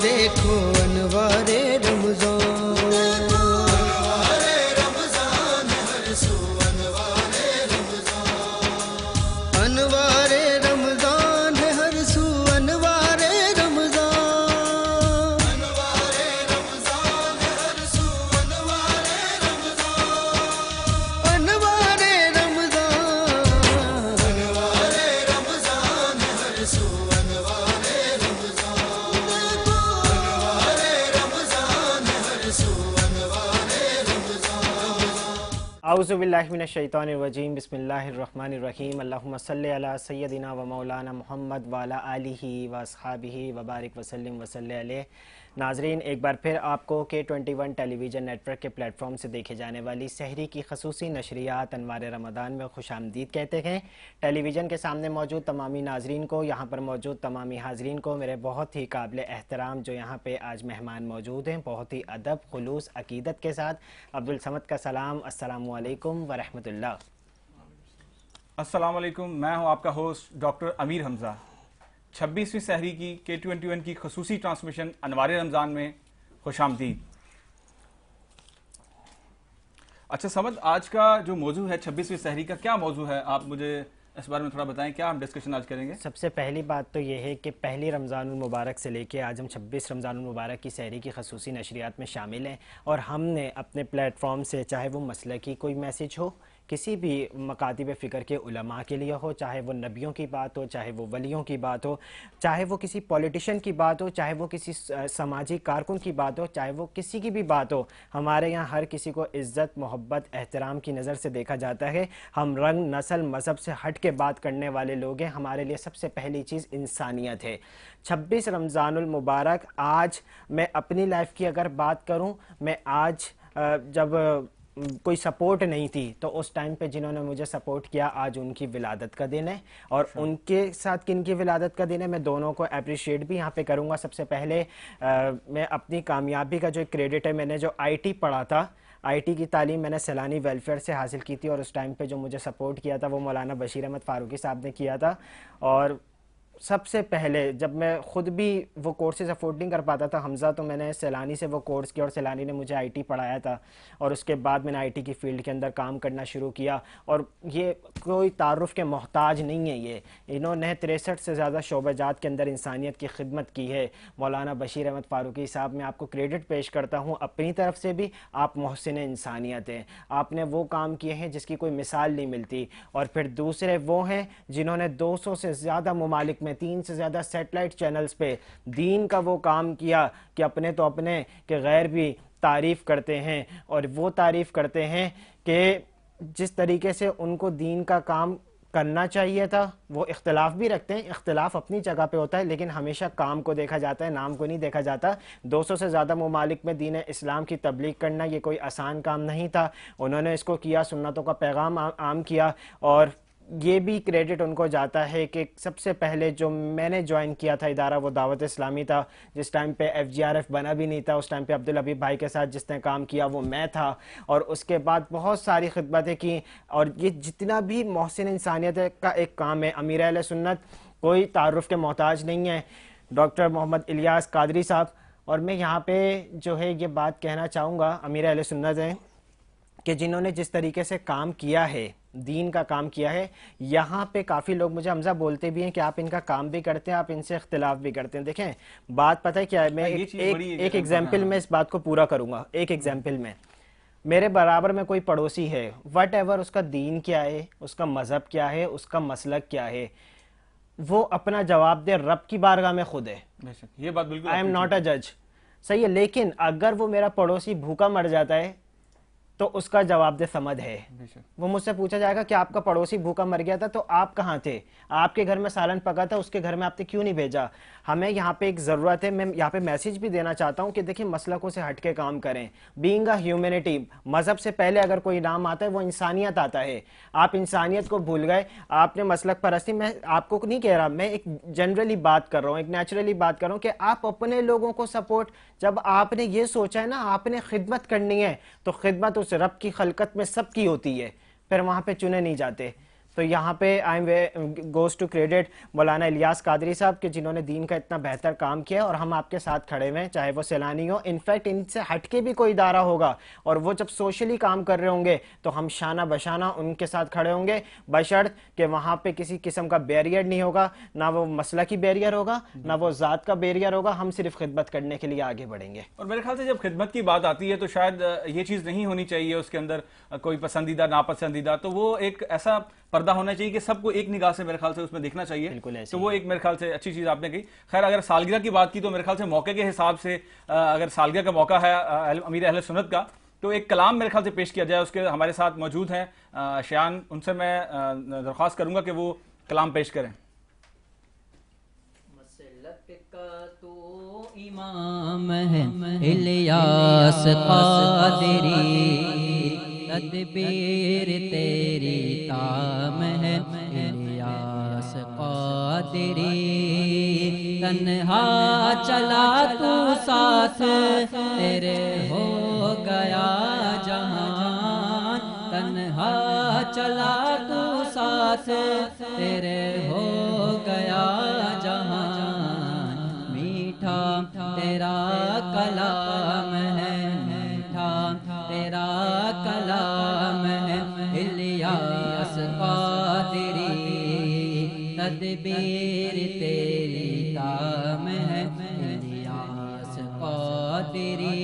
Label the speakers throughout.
Speaker 1: देखो अनवारे रमज़ान, अनवारे रमज़ान है हर सू, अनवारे रमज़ान, अनवारे
Speaker 2: औज़ु बिल्लाहि मिनश शैतानिर रजीम, बिस्मिल्लाहिर रहमानिर रहीम, अल्लाहुम्मा सल्लि अला सय्यदिना व मौलाना मुहम्मद व अला आलिहि व अस्हाबिहि व बारिक वसल्लिम व सल्लि अलैहि। नाजरीन, एक बार फिर आपको K21 टेलीविज़न नेटवर्क के प्लेटफॉर्म से देखे जाने वाली सहरी की खसूसी नशरियात अनवार रमज़ान में खुशामदीद कहते हैं। टेलीविज़न के सामने मौजूद तमामी नाजरीन को, यहाँ पर मौजूद तमामी हाजरीन को मेरे बहुत ही काबिल एहतराम जो यहाँ पे आज मेहमान मौजूद हैं, बहुत ही अदब, खुलूस, अकीदत के साथ अब्दुल समद का सलाम, अस्सलामु अलैकुम व रहमतुल्लाह।
Speaker 3: अस्सलाम वालेकुम, मैं हूं आपका होस्ट डॉक्टर अमीर हमजा। 26वीं सहरी की K21 की खसूसी ट्रांसमिशन अनवार रमज़ान में खुशामदीद। अच्छा समद, आज का जो मौजू है 26वीं सहरी का, क्या मौजू है? आप मुझे इस बारे में थोड़ा बताएं, क्या हम डिस्कशन आज करेंगे?
Speaker 2: सबसे पहली बात तो ये है कि पहली रमज़ानुल मुबारक से लेके आज हम 26 रमज़ानुल मुबारक की सहरी की खसूसी नशरियात में शामिल हैं और हमने अपने प्लेटफॉर्म से, चाहे वो मसलकी कोई मैसेज हो, किसी भी मकातिब फ़िक्र के उलमा के लिए हो, चाहे वो नबियों की बात हो, चाहे वो वलियों की बात हो, चाहे वो किसी पॉलिटिशियन की बात हो, चाहे वो किसी समाजी कारकुन की बात हो, चाहे वो किसी की भी बात हो, हमारे यहाँ हर किसी को इज़्ज़त, मोहब्बत, एहतराम की नज़र से देखा जाता है। हम रंग, नस्ल, मज़हब से हट के बात करने वाले लोग हैं। हमारे लिए सबसे पहली चीज़ इंसानियत है। 26 रमज़ानुल मुबारक, आज मैं अपनी लाइफ की अगर बात करूँ, मैं आज जब कोई सपोर्ट नहीं थी तो उस टाइम पे जिन्होंने मुझे सपोर्ट किया, आज उनकी विलादत का दिन है और उनके साथ किन की विलादत का दिन है, मैं दोनों को अप्रिशिएट भी यहाँ पे करूँगा। सबसे पहले मैं अपनी कामयाबी का जो क्रेडिट है, मैंने जो IT पढ़ा था, IT की तालीम मैंने सैलानी वेलफेयर से हासिल की थी और उस टाइम पे जो मुझे सपोर्ट किया था वो मौलाना बशीर अहमद फ़ारूकी साहब ने किया था। और सबसे पहले जब मैं ख़ुद भी वो कोर्सेज अफोर्ड नहीं कर पाता था हमज़ा, तो मैंने सैलानी से वो कोर्स किया और सैलानी ने मुझे IT पढ़ाया था और उसके बाद मैंने IT की फ़ील्ड के अंदर काम करना शुरू किया। और ये कोई तारुफ़ के मोहताज नहीं है, ये इन्होंने 63 से ज़्यादा शोबाजात के अंदर इंसानियत की खिदमत की है। मौलाना बशीर अहमद फ़ारूकी साहब, मैं आपको क्रेडिट पेश करता हूँ अपनी तरफ से भी। आप मोहसिन इंसानियत हैं, आपने वो काम किए हैं जिसकी कोई मिसाल नहीं मिलती। और फिर दूसरे वो हैं जिन्होंने 200 से ज़्यादा ममालिक में 3 से ज़्यादा सैटेलाइट चैनल्स पे दीन का वो काम किया कि अपने तो अपने के गैर भी तारीफ़ करते हैं। और वो तारीफ़ करते हैं कि जिस तरीके से उनको दीन का काम करना चाहिए था, वो इख्तलाफ भी रखते हैं, इख्तलाफ अपनी जगह पे होता है, लेकिन हमेशा काम को देखा जाता है, नाम को नहीं देखा जाता। 200 से ज़्यादा ममालिक में दीन इस्लाम की तबलीग करना ये कोई आसान काम नहीं था। उन्होंने इसको किया, सुन्नतों का पैगाम आम किया। और ये भी क्रेडिट उनको जाता है कि सबसे पहले जो मैंने ज्वाइन किया था इदारा, वो दावत इस्लामी था। जिस टाइम पे FGRF बना भी नहीं था, उस टाइम पे अब्दुल हबीब भाई के साथ जिसने काम किया वो मैं था। और उसके बाद बहुत सारी खिदमतें की। और ये जितना भी मोहसिन इंसानियत का एक काम है, अमीर अहले सुन्नत कोई तारुफ़ के मोहताज नहीं है, डॉक्टर मोहम्मद इलियास कादरी साहब। और मैं यहाँ पे जो है ये बात कहना चाहूँगा, अमीर अहले सुन्नत हैं कि जिन्होंने जिस तरीके से काम किया है, दीन का काम किया है, यहाँ पे काफ़ी लोग मुझे हमजा बोलते भी हैं कि आप इनका काम भी करते हैं, आप इनसे इख्तिलाफ भी करते हैं। देखें, बात पता है क्या है, मैं एक एग्जाम्पल में इस बात को पूरा करूँगा। एक एग्जाम्पल में, मेरे बराबर में कोई पड़ोसी है, वट एवर उसका दीन क्या है, उसका मज़हब क्या है, उसका मसलक क्या है, वो अपना जवाब दे रब की बारगाह में खुद है।
Speaker 3: ये बात बिल्कुल,
Speaker 2: आई एम नॉट अ जज, सही है। लेकिन अगर वो मेरा पड़ोसी भूखा मर जाता है तो उसका जवाब दे समद है। वो मुझसे पूछा जाएगा कि आपका पड़ोसी भूखा मर गया था तो आप कहाँ थे, आपके घर में सालन पका था, उसके घर में आपने क्यों नहीं भेजा। हमें यहाँ पे एक ज़रूरत है, मैं यहाँ पे मैसेज भी देना चाहता हूँ कि देखिए, मसलकों से हट के काम करें। बीइंग अ ह्यूमैनिटी, मज़हब से पहले अगर कोई नाम आता है वो इंसानियत आता है। आप इंसानियत को भूल गए, आपने मसलक परस्ती, मैं आपको नहीं कह रहा, मैं एक जनरली बात कर रहा हूँ, एक नेचुरली बात कर रहा हूँ कि आप अपने लोगों को सपोर्ट, जब आपने ये सोचा है ना आपने खिदमत करनी है, तो खिदमत उस रब की खलकत में सबकी होती है, फिर वहाँ पे चुने नहीं जाते। तो यहाँ पे I am goes to credit Maulana Ilyas Qadri साहब के, जिन्होंने दीन का इतना बेहतर काम किया और हम आपके साथ खड़े हुए हैं, चाहे वो सैलानी हो। इनफैक्ट इनसे हटके भी कोई इदारा होगा और वो जब सोशली काम कर रहे होंगे तो हम शाना बशाना उनके साथ खड़े होंगे, बशर्त कि वहाँ पे किसी किस्म का बैरियर नहीं होगा, ना वो मसला की बैरियर होगा, ना वो ज़ात का बैरियर होगा। हम सिर्फ खिदमत करने के लिए आगे बढ़ेंगे।
Speaker 3: और मेरे ख्याल से जब खिदमत की बात आती है तो शायद ये चीज़ नहीं होनी चाहिए उसके अंदर कोई पसंदीदा नापसंदीदा, तो वो एक ऐसा पर्दा होना चाहिए कि सबको एक निगाह से मेरे ख्याल से उसमें देखना चाहिए।
Speaker 2: बिल्कुल ऐसे
Speaker 3: तो वो एक मेरे ख्याल से अच्छी चीज़ आपने कही। खैर, अगर सालगिरह की बात की तो मेरे ख्याल से मौके के हिसाब से अगर सालगिरह का मौका है अमीर अहले सुन्नत का, तो एक कलाम मेरे ख्याल से पेश किया जाए। उसके हमारे साथ मौजूद हैं शयान, उनसे मैं दरख्वास्त करूंगा कि वो कलाम पेश करें।
Speaker 4: इमाम है इलियास कादरी, तदबीर तेरी ताम है इलियास कादरी, तन्हा चला तू साथ तेरे हो गया जहान, तन्हा चला तू साथ तेरे हो गया जहान, मीठा तेरा कलाम है, मीठा तेरा कलाम है इलियास कादरी, तदबीर तेरी ताम है Ilyas Qadri,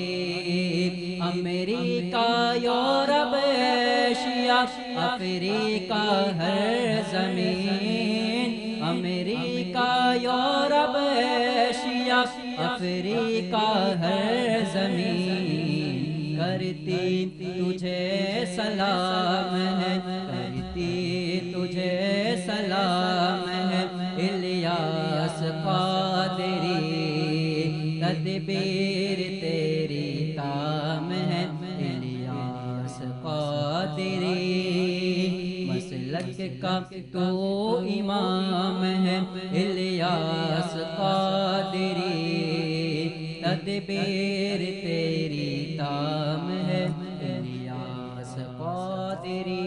Speaker 4: America Europe Asia Africa हर जमीन, अमेरिका यूरोप एशिया अफ्रीका हर जमीन, करती तुझे सलाम है, करती तुझे सलाम है इलियास कादरी, तदबीर तेरी ताम है इलियास कादरी, मसलक का तो इमाम है इलियास कादरी, तदबीर तेरी ताम है इलियास कादरी।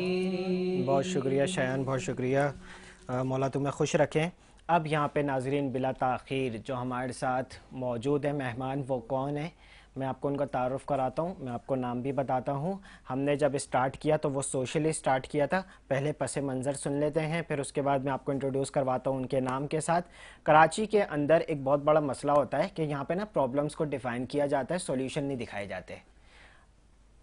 Speaker 2: बहुत शुक्रिया शयान, बहुत शुक्रिया। मौला तुम्हें खुश रखें। अब यहाँ पे नाजरीन बिला ताख़ीर जो हमारे साथ मौजूद है मेहमान, वो कौन है मैं आपको उनका तारुफ़ कराता हूँ। मैं आपको नाम भी बताता हूँ। हमने जब स्टार्ट किया तो वो सोशली स्टार्ट किया था। पहले पसे मंज़र सुन लेते हैं, फिर उसके बाद मैं आपको इंट्रोड्यूस करवाता हूँ उनके नाम के साथ। कराची के अंदर एक बहुत बड़ा मसला होता है कि यहाँ पे ना प्रॉब्लम्स को डिफ़ाइन किया जाता है, सॉल्यूशन नहीं दिखाए जाते।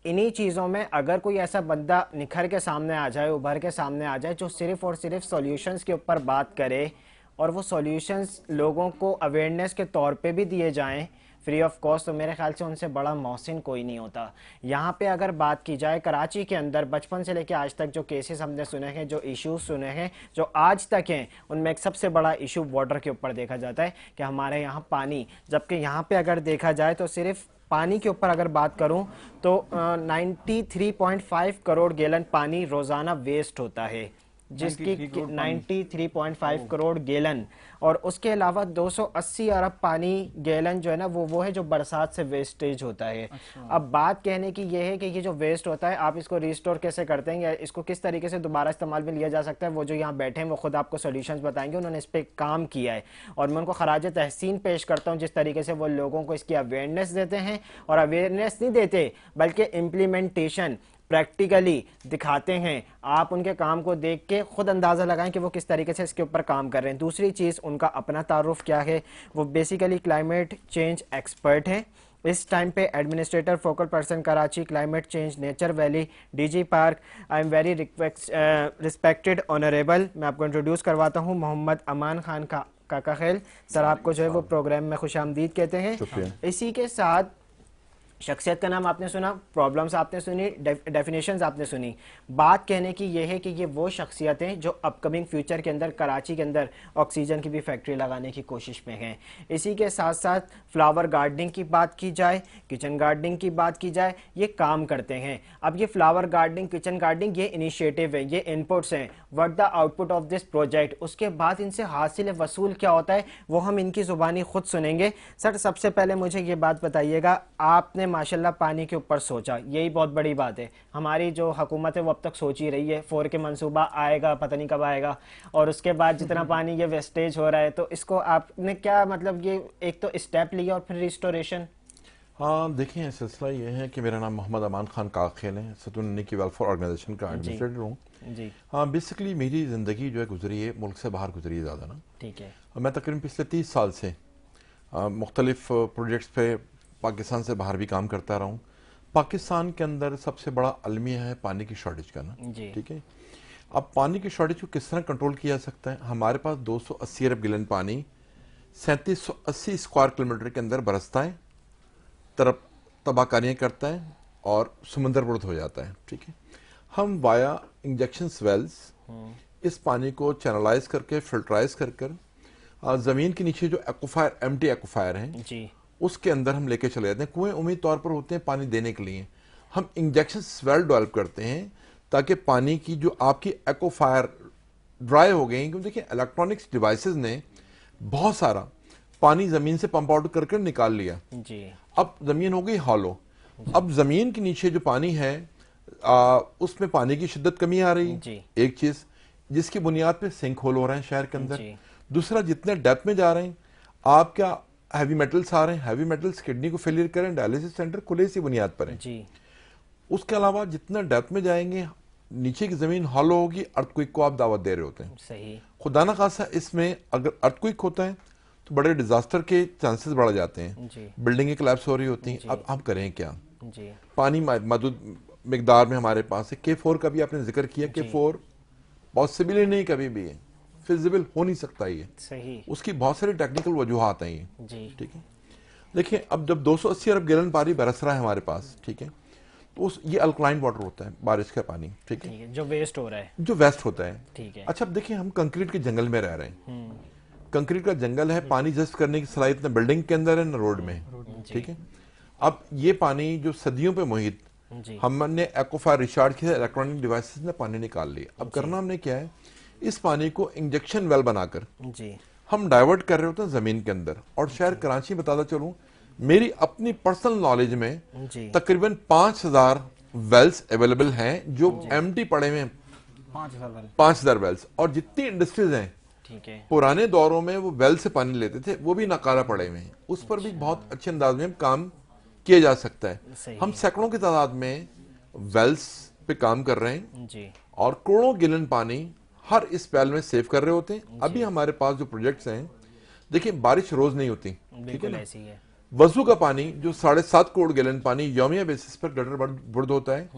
Speaker 2: इन्हीं चीज़ों में अगर कोई ऐसा बंदा निखर के सामने आ जाए, उभर के सामने आ जाए, जो सिर्फ़ और सिर्फ सॉल्यूशंस के ऊपर बात करे और वो सॉल्यूशंस लोगों को अवेयरनेस के तौर पे भी दिए जाएं फ्री ऑफ कॉस्ट, तो मेरे ख्याल से उनसे बड़ा मोहसिन कोई नहीं होता। यहाँ पे अगर बात की जाए कराची के अंदर बचपन से लेकर आज तक जो केसेस हमने सुने हैं, जो इश्यूज सुने हैं, जो आज तक हैं, उनमें एक सबसे बड़ा इशू वाटर के ऊपर देखा जाता है कि हमारे यहाँ पानी, जबकि यहाँ पे अगर देखा जाए तो सिर्फ पानी के ऊपर अगर बात करूं तो 93.5 करोड़ गैलन पानी रोज़ाना वेस्ट होता है, जिसकी 93.5 करोड़ गैलन, और उसके अलावा 280 अरब पानी गैलन जो है ना वो है जो बरसात से वेस्टेज होता है। अब बात कहने की ये है कि ये जो वेस्ट होता है आप इसको रिस्टोर कैसे करते हैं या इसको किस तरीके से दोबारा इस्तेमाल में लिया जा सकता है, वो जो यहाँ बैठे हैं वो खुद आपको सोल्यूशंस बताएंगे। उन्होंने इस पर काम किया है और मैं उनको खराज तहसीन पेश करता हूँ जिस तरीके से वो लोगों को इसकी अवेयरनेस देते हैं, और अवेयरनेस नहीं देते बल्कि इम्प्लीमेंटेशन प्रैक्टिकली दिखाते हैं। आप उनके काम को देख के खुद अंदाज़ा लगाएं कि वो किस तरीके से इसके ऊपर काम कर रहे हैं। दूसरी चीज़, उनका अपना तारुफ क्या है, वो बेसिकली क्लाइमेट चेंज एक्सपर्ट हैं। इस टाइम पे administrator focal person Karachi, climate change, nature valley, DG park. I am very respected honourable, मैं आपको इंट्रोड्यूस करवाता हूँ मोहम्मद अमान खान का काका खैल सर, आपको जो है वो प्रोग्राम में खुशामदीद कहते हैं। इसी के साथ शख्सियत का नाम आपने सुना, प्रॉब्लम्स आपने सुनी, डेफिनेशंस आपने सुनी। बात कहने की ये है कि ये वो शख्सियतें जो अपकमिंग फ्यूचर के अंदर कराची के अंदर ऑक्सीजन की भी फैक्ट्री लगाने की कोशिश में हैं। इसी के साथ साथ फ्लावर गार्डनिंग की बात की जाए, किचन गार्डनिंग की बात की जाए, ये काम करते हैं। अब ये फ्लावर गार्डनिंग, किचन गार्डनिंग, ये इनिशिएटिव है, ये इनपुट्स हैं। What the output of this project, उसके बाद इनसे हासिल वसूल क्या होता है वो हम इनकी ज़ुबानी खुद सुनेंगे। सर, सबसे पहले मुझे ये बात बताइएगा, आपने माशाल्लाह पानी के ऊपर सोचा, यही बहुत बड़ी बात है। हमारी जो हुकूमत है वो अब तक सोच ही रही है, 4 के मंसूबा आएगा, पता नहीं कब आएगा, और उसके बाद जितना पानी ये वेस्टेज हो रहा है, तो इसको आपने क्या मतलब ये एक तो स्टेप लिया और फिर रिस्टोरेशन?
Speaker 5: हाँ देखिए, सिलसिला ये है कि मेरा नाम मोहम्मद अमान खान काखेल है, सतुन की वेलफेयर ऑर्गेनाइजेशन का एडमिनिस्ट्रेटर हूँ
Speaker 2: जी।
Speaker 5: हाँ, बेसिकली मेरी ज़िंदगी जो है गुजरी है मुल्क से बाहर गुजरी है ज़्यादा ना।
Speaker 2: ठीक है।
Speaker 5: मैं तकरीबन पिछले 30 साल से मुख्तलिफ प्रोजेक्ट्स पे पाकिस्तान से बाहर भी काम करता रहा हूँ। पाकिस्तान के अंदर सबसे बड़ा अलमिया है पानी की शॉर्टेज का ना।
Speaker 2: जी।
Speaker 5: ठीक है, अब पानी की शॉर्टेज को किस तरह कंट्रोल किया जा सकता है? हमारे पास 280 अरब गैलन पानी 3780 स्क्वायर किलोमीटर के अंदर बरसता है, तरफ तबाहकारियाँ करता है और समुंदर बुर्द हो जाता है। ठीक है, हम वाया इंजेक्शन वेल्स इस पानी को चैनलाइज करके फिल्टराइज कर ज़मीन के नीचे जो एक्वाफायर, एम्प्टी एक्वाफायर हैं
Speaker 2: जी,
Speaker 5: उसके अंदर हम लेके चले जाते हैं। कुएं उम्मीद तौर पर होते हैं पानी देने के लिए, हम इंजेक्शन वेल डेवलप करते हैं ताकि पानी की जो आपकी एक्वाफायर ड्राई हो गई, क्योंकि देखिए इलेक्ट्रॉनिक्स डिवाइसेस ने बहुत सारा पानी ज़मीन से पंप आउट करके निकाल लिया।
Speaker 2: जी,
Speaker 5: अब ज़मीन हो गई हॉलो, अब ज़मीन के नीचे जो पानी है उसमें पानी की शिद्दत कमी आ रही है, एक चीज़ जिसकी बुनियाद पे सिंक होल हो रहे हैं शहर के अंदर। दूसरा, जितने डेप्थ में जा रहे हैं आप क्या हैवी मेटल्स आ रहे हैं, हैवी मेटल्स किडनी को फेलियर करें, डायलिसिस सेंटर खुले इसी बुनियाद पर है
Speaker 2: जी।
Speaker 5: उसके अलावा जितना डेप्थ में जाएंगे नीचे की ज़मीन हॉलो होगी, अर्थक्वेक को आप दावत दे रहे होते हैं।
Speaker 2: सही।
Speaker 5: खुदा ना खासा इसमें अगर अर्थक्वेक होता है तो बड़े डिजास्टर के चांसेस बढ़ जाते हैं, बिल्डिंगें कोलैप्स हो रही होती हैं। अब हम करें क्या?
Speaker 2: जी।
Speaker 5: पानी महदूद मिकदार में हमारे पास है। K4 का भी आपने जिक्र किया, K4 पॉसिबल ही नहीं कभी भी है, फिजिबल हो नहीं सकता ये,
Speaker 2: सही।
Speaker 5: उसकी बहुत सारी टेक्निकल वजूहात हैं ये।
Speaker 2: जी।
Speaker 5: ठीक है, देखिए अब जब 280 अरब गैलन पानी बरस रहा है हमारे पास, ठीक है, तो उस ये अल्कलाइन वाटर होता है, बारिश का पानी। ठीक है,
Speaker 2: जो वेस्ट हो रहा है,
Speaker 5: जो वेस्ट होता है।
Speaker 2: ठीक है।
Speaker 5: अच्छा, अब देखिए हम कंक्रीट के जंगल में रह रहे हैं, कंक्रीट का जंगल है, पानी जस्ट करने की सलाहियत न बिल्डिंग के अंदर है न रोड में। ठीक है, अब ये पानी जो सदियों पे मुहित हमने एक्वाफायर रिचार्ज किया, इलेक्ट्रॉनिक डिवाइसेस ने पानी निकाल लिया। अब करना हमने क्या है, इस पानी को इंजेक्शन वेल बनाकर हम डाइवर्ट कर रहे होते हैं जमीन के अंदर। और शहर कराची बताता चलूं, मेरी अपनी पर्सनल नॉलेज में तकरीबन 5000 वेल्स अवेलेबल हैं जो एम्प्टी पड़े हुए हैं, 5000 वेल्स। और जितनी इंडस्ट्रीज हैं,
Speaker 2: ठीक है,
Speaker 5: पुराने दौरों में वो वेल से पानी लेते थे, वो भी नाकारा पड़े हुए हैं, उस पर भी बहुत अच्छे अंदाज में काम किया जा सकता है। हम सैकड़ों की तादाद में वेल्स पे काम कर रहे हैं जी, और करोड़ों गैलन पानी हर इस पैल में सेव कर रहे होते हैं। अभी हमारे पास जो प्रोजेक्ट्स हैं, देखिए बारिश रोज नहीं होती, ठीक है ना, ऐसी है। वजू का पानी जो 7.5 करोड़ गैलन पानी यौमिया बेसिस पर गटर बुर्द होता है,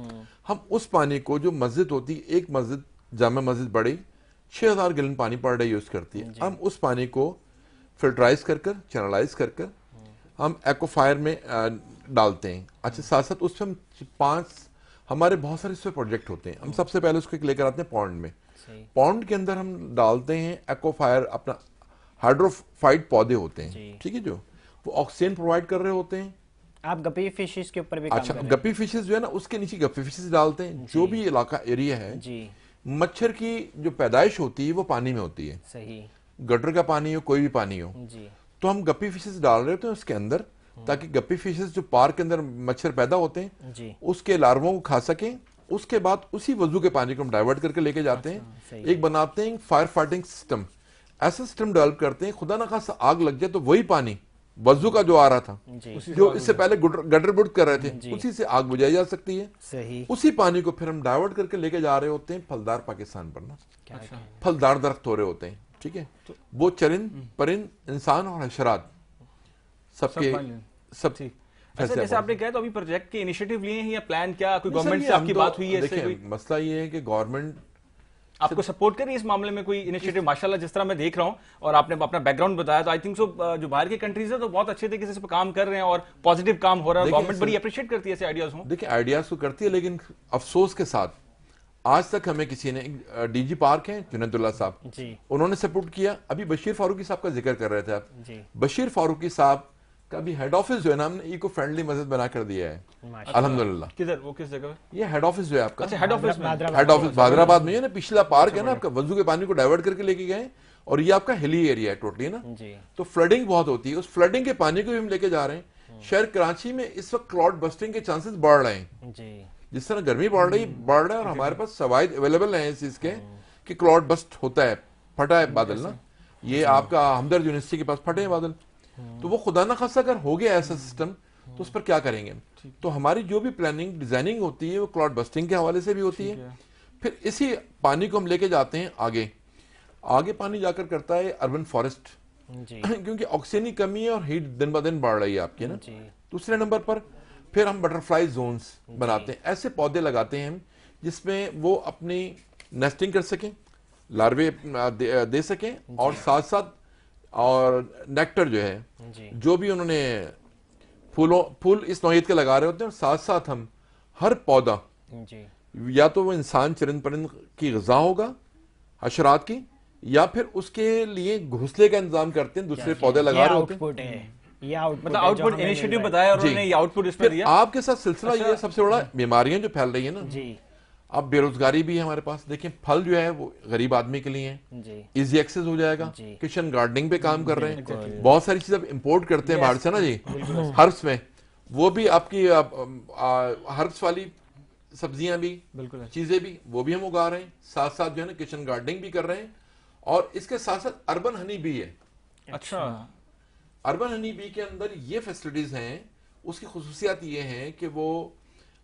Speaker 5: हम उस पानी को जो मस्जिद होती, एक मस्जिद जामा मस्जिद बड़ी 6000 गैलन पानी पर डे यूज करती है, हम उस पानी को फिल्टराइज कर चैनलाइज कर हम एक्वाफायर में डालते हैं। अच्छा, साथ साथ उसमें हम 5 हमारे बहुत सारे इसमें प्रोजेक्ट होते हैं। हम सबसे पहले उसको लेकर आते हैं पॉन्ड में, पॉन्ड के अंदर हम डालते हैं एक्वाफायर, अपना हाइड्रोफाइट पौधे होते हैं, ठीक है, जो वो ऑक्सीजन प्रोवाइड कर रहे होते हैं।
Speaker 2: आप गप्पी फिशेस के ऊपर भी
Speaker 5: अच्छा, गप्पी फिशेस जो है ना, उसके नीचे गप्पी फिशेस डालते हैं। जो भी इलाका एरिया है जी, मच्छर की जो पैदाइश होती है वो पानी में होती है, सही, गटर का पानी हो कोई भी पानी हो जी, तो हम गप्पी फिशेस डाल रहे होते हैं उसके अंदर, ताकि गप्पी फिशेस जो पार्क के अंदर मच्छर पैदा होते हैं जी, उसके लार्वों को खा सकें। उसके बाद उसी वजू के पानी को हम डाइवर्ट करके लेके जाते हैं, एक बनाते हैं फायर फाइटिंग सिस्टम, ऐसा सिस्टम डेवलप करते हैं, खुदा ना खासा आग लग जाए तो वही पानी वजू का जो आ रहा था, जो इससे पहले गटर बुर्द कर रहे थे, उसी से आग बुझाई जा सकती है। सही। उसी पानी को फिर हम डाइवर्ट करके लेके जा रहे होते हैं फलदार पाकिस्तान पर ना, फलदार दरख्त हो रहे होते हैं, ठीक है, वो चरिंद परिंद इंसान और हशरात सबके सब ठीक।
Speaker 3: अच्छा, जैसे आपने कहा, तो अभी प्रोजेक्ट के इनिशिएटिव लिए हैं या प्लान, क्या कोई गवर्नमेंट से आपकी बात हुई है?
Speaker 5: देखिए, मसला ये है कि गवर्नमेंट
Speaker 3: आपको सपोर्ट कर रही है इस मामले में, कोई इनिशिएटिव? माशाल्लाह जिस तरह मैं देख रहा हूं, और आपने अपना बैकग्राउंड बताया, तो आई थिंक सो जो बाहर के कंट्रीज है तो बहुत अच्छे तरीके से इस पर काम कर रहे हैं और पॉजिटिव काम हो रहा है, गवर्नमेंट बड़ी अप्रिशिएट करती है ऐसे आइडियाज हो।
Speaker 5: देखिए, आइडियाज तो करती है, लेकिन अफसोस के साथ आज तक हमें किसी ने, डीजी पार्क हैं जुनैदुल्लाह साहब जी, उन्होंने सपोर्ट किया। अभी बशीर फारूकी साहब का जिक्र कर रहे थे आप जी, बशीर फारूकी साहब का भी हेड ऑफिस जो है ना, हमने इको फ्रेंडली मस्जिद बना कर दिया है अल्हम्दुलिल्लाह।
Speaker 3: किधर, वो किस जगह?
Speaker 5: ये हेड ऑफिस जो है आपका।
Speaker 3: अच्छा, हेड ऑफिस
Speaker 5: हैदराबाद में है ना, पिछला पार्क है ना आपका, वजू के पानी को डाइवर्ट करके लेके गए, और ये आपका हिली एरिया है टोटली ना जी, तो फ्लडिंग बहुत होती है, उस फ्लडिंग के पानी को भी हम लेके जा रहे हैं, शहर कराची में इस वक्त क्लाउड बस्टिंग के चांसेस बढ़ रहे हैं।
Speaker 2: जी
Speaker 5: जिस तरह गर्मी बढ़ रहा है और हमारे पास सवाइद अवेलेबल हैं इस चीज के कि क्लाउड बस्ट होता है, फटा है बादल ना, ये आपका हमदर्द यूनिवर्सिटी के पास फटे हैं बादल, तो वो खुदा ना खासा अगर हो गया ऐसा सिस्टम तो उस पर क्या करेंगे। तो हमारी जो भी प्लानिंग डिजाइनिंग होती है वो क्लाउड बस्टिंग के हवाले से भी होती है। फिर इसी पानी को हम लेके जाते हैं आगे पानी जाकर करता है अर्बन फॉरेस्ट
Speaker 2: जी
Speaker 5: क्योंकि ऑक्सीजन की कमी है और हीट दिन ब दिन बढ़ रही है आपकी ना।
Speaker 2: जी
Speaker 5: दूसरे नंबर पर फिर हम बटरफ्लाई जोन्स बनाते हैं, ऐसे पौधे लगाते हैं हम जिसमें वो अपनी नेस्टिंग कर सकें, लार्वे दे सकें और साथ साथ और नेक्टर जो है
Speaker 2: जी
Speaker 5: जो भी उन्होंने फूल इस नौयत के लगा रहे होते हैं, और साथ साथ हम हर पौधा
Speaker 2: जी
Speaker 5: या तो वो इंसान चरिंद परिंद की ग़िज़ा होगा हशरात की, या फिर उसके लिए घोंसले का इंतजाम करते हैं, दूसरे पौधे लगा रहे होते हैं।
Speaker 2: आउटपुट है, ये आउटपुट
Speaker 3: मतलब आउटपुट इनिशिएटिव बताया और
Speaker 5: जी।
Speaker 3: उन्होंने ये आउटपुट इस पर
Speaker 5: फिर
Speaker 3: दिया।
Speaker 5: आपके साथ सिलसिला ये सबसे बड़ा बीमारियां जो फैल रही है ना,
Speaker 2: जी
Speaker 5: अब बेरोजगारी भी है हमारे पास। देखिए फल जो है वो गरीब आदमी के लिए है,
Speaker 2: जी
Speaker 5: इजी एक्सेस हो जाएगा।
Speaker 2: जी।
Speaker 5: किचन गार्डनिंग पे काम कर रहे हैं, बहुत सारी चीजें अब इंपोर्ट करते हैं बाहर से ना जी, हर्ब्स में वो भी आपकी हर्ब्स वाली सब्जियां भी
Speaker 3: बिल्कुल
Speaker 5: चीजें भी वो भी हम उगा रहे हैं, साथ साथ जो है ना किचन गार्डनिंग भी कर रहे हैं, और इसके साथ साथ अर्बन हनी बी है।
Speaker 3: अच्छा
Speaker 5: अर्बन हनी बी के अंदर ये फैसिलिटीज हैं, उसकी खुसूसियात ये हैं कि वो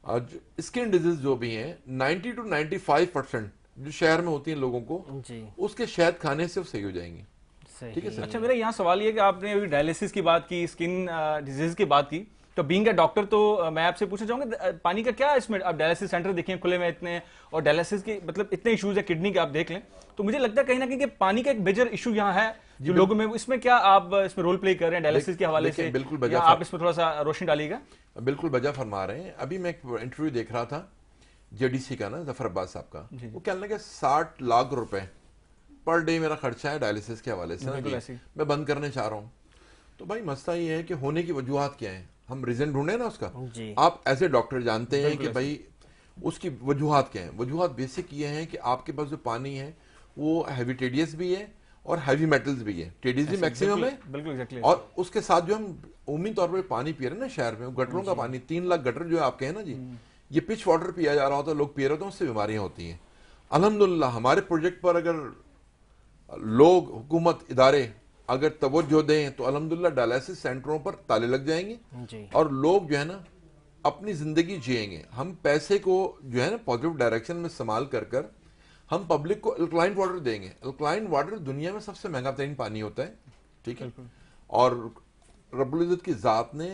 Speaker 5: स्किन डिजीज जो भी हैं 90 to 95% जो शहर में होती हैं लोगों को,
Speaker 2: जी
Speaker 5: उसके शहद खाने से वो सही हो जाएंगे।
Speaker 2: सही
Speaker 5: ठीक है सर।
Speaker 3: अच्छा, मेरा यहाँ सवाल ये कि आपने अभी डायलिसिस की बात की, स्किन डिजीज की बात की, तो बीइंग अ डॉक्टर तो मैं आपसे पूछना चाहूंगा पानी का क्या इसमें, आप डायलिसिस सेंटर देखिए खुले में इतने, और डायलिसिस के मतलब इतने इश्यूज है किडनी के आप देख लें, तो मुझे लगता है कहीं ना कहीं कि पानी का एक मेजर इशू यहाँ है जो लोगों में, इसमें क्या आप इसमें रोल प्ले कर रहे हैं डायलिसिस के हवाले से,
Speaker 5: बिल्कुल
Speaker 3: या
Speaker 5: बजा
Speaker 3: आप इसमें थोड़ा सा रोशनी डालिएगा।
Speaker 5: बिल्कुल बजा फरमा रहे हैं। अभी मैं एक इंटरव्यू देख रहा था जेडीसी का ना, जफर अब्बास साहब का, वो कहने लगे 60 लाख रुपए पर डे मेरा खर्चा है डायलिसिस के हवाले से ना
Speaker 3: बिल्कुल
Speaker 5: जी,
Speaker 3: ऐसे ही।
Speaker 5: मैं बंद करने चाह रहा हूँ। तो भाई मसला ये है कि होने की वजूहत क्या है, हम रीजन ढूंढे ना उसका।
Speaker 2: जी
Speaker 5: आप एज ए डॉक्टर जानते हैं कि भाई उसकी वजूहत क्या है। वजूहत बेसिक ये हैं कि आपके पास जो पानी है वो हैवी टेडियस भी है और हैवी मेटल्स भी है, टेडियस भी मैक्सिमम है,
Speaker 3: बिल्कुल एग्जैक्टली।
Speaker 5: और उसके साथ जो हम उम्मी तौर पर पानी पी रहे हैं ना शहर में, वो गटरों का पानी, 3 लाख गटर जो है आपके हैं ना जी, ये पिच वाटर पिया जा रहा होता है, लोग पी रहे होते हैं, उससे बीमारियां होती हैं। अल्हम्दुलिल्लाह हमारे प्रोजेक्ट पर अगर लोग, हुकूमत, इदारे अगर तवज्जो दें तो अल्हम्दुलिल्लाह डायलिसिस सेंटरों पर ताले लग जाएंगे
Speaker 2: जी
Speaker 5: और लोग जो है ना अपनी जिंदगी जिएंगे। हम पैसे को जो है ना पॉजिटिव डायरेक्शन में इस्तेमाल कर कर हम पब्लिक को अल्कलाइन वाटर देंगे। अल्कलाइन वाटर दुनिया में सबसे महंगा तरीन पानी होता है, ठीक है, और रब्बुल इज़्ज़त की जात ने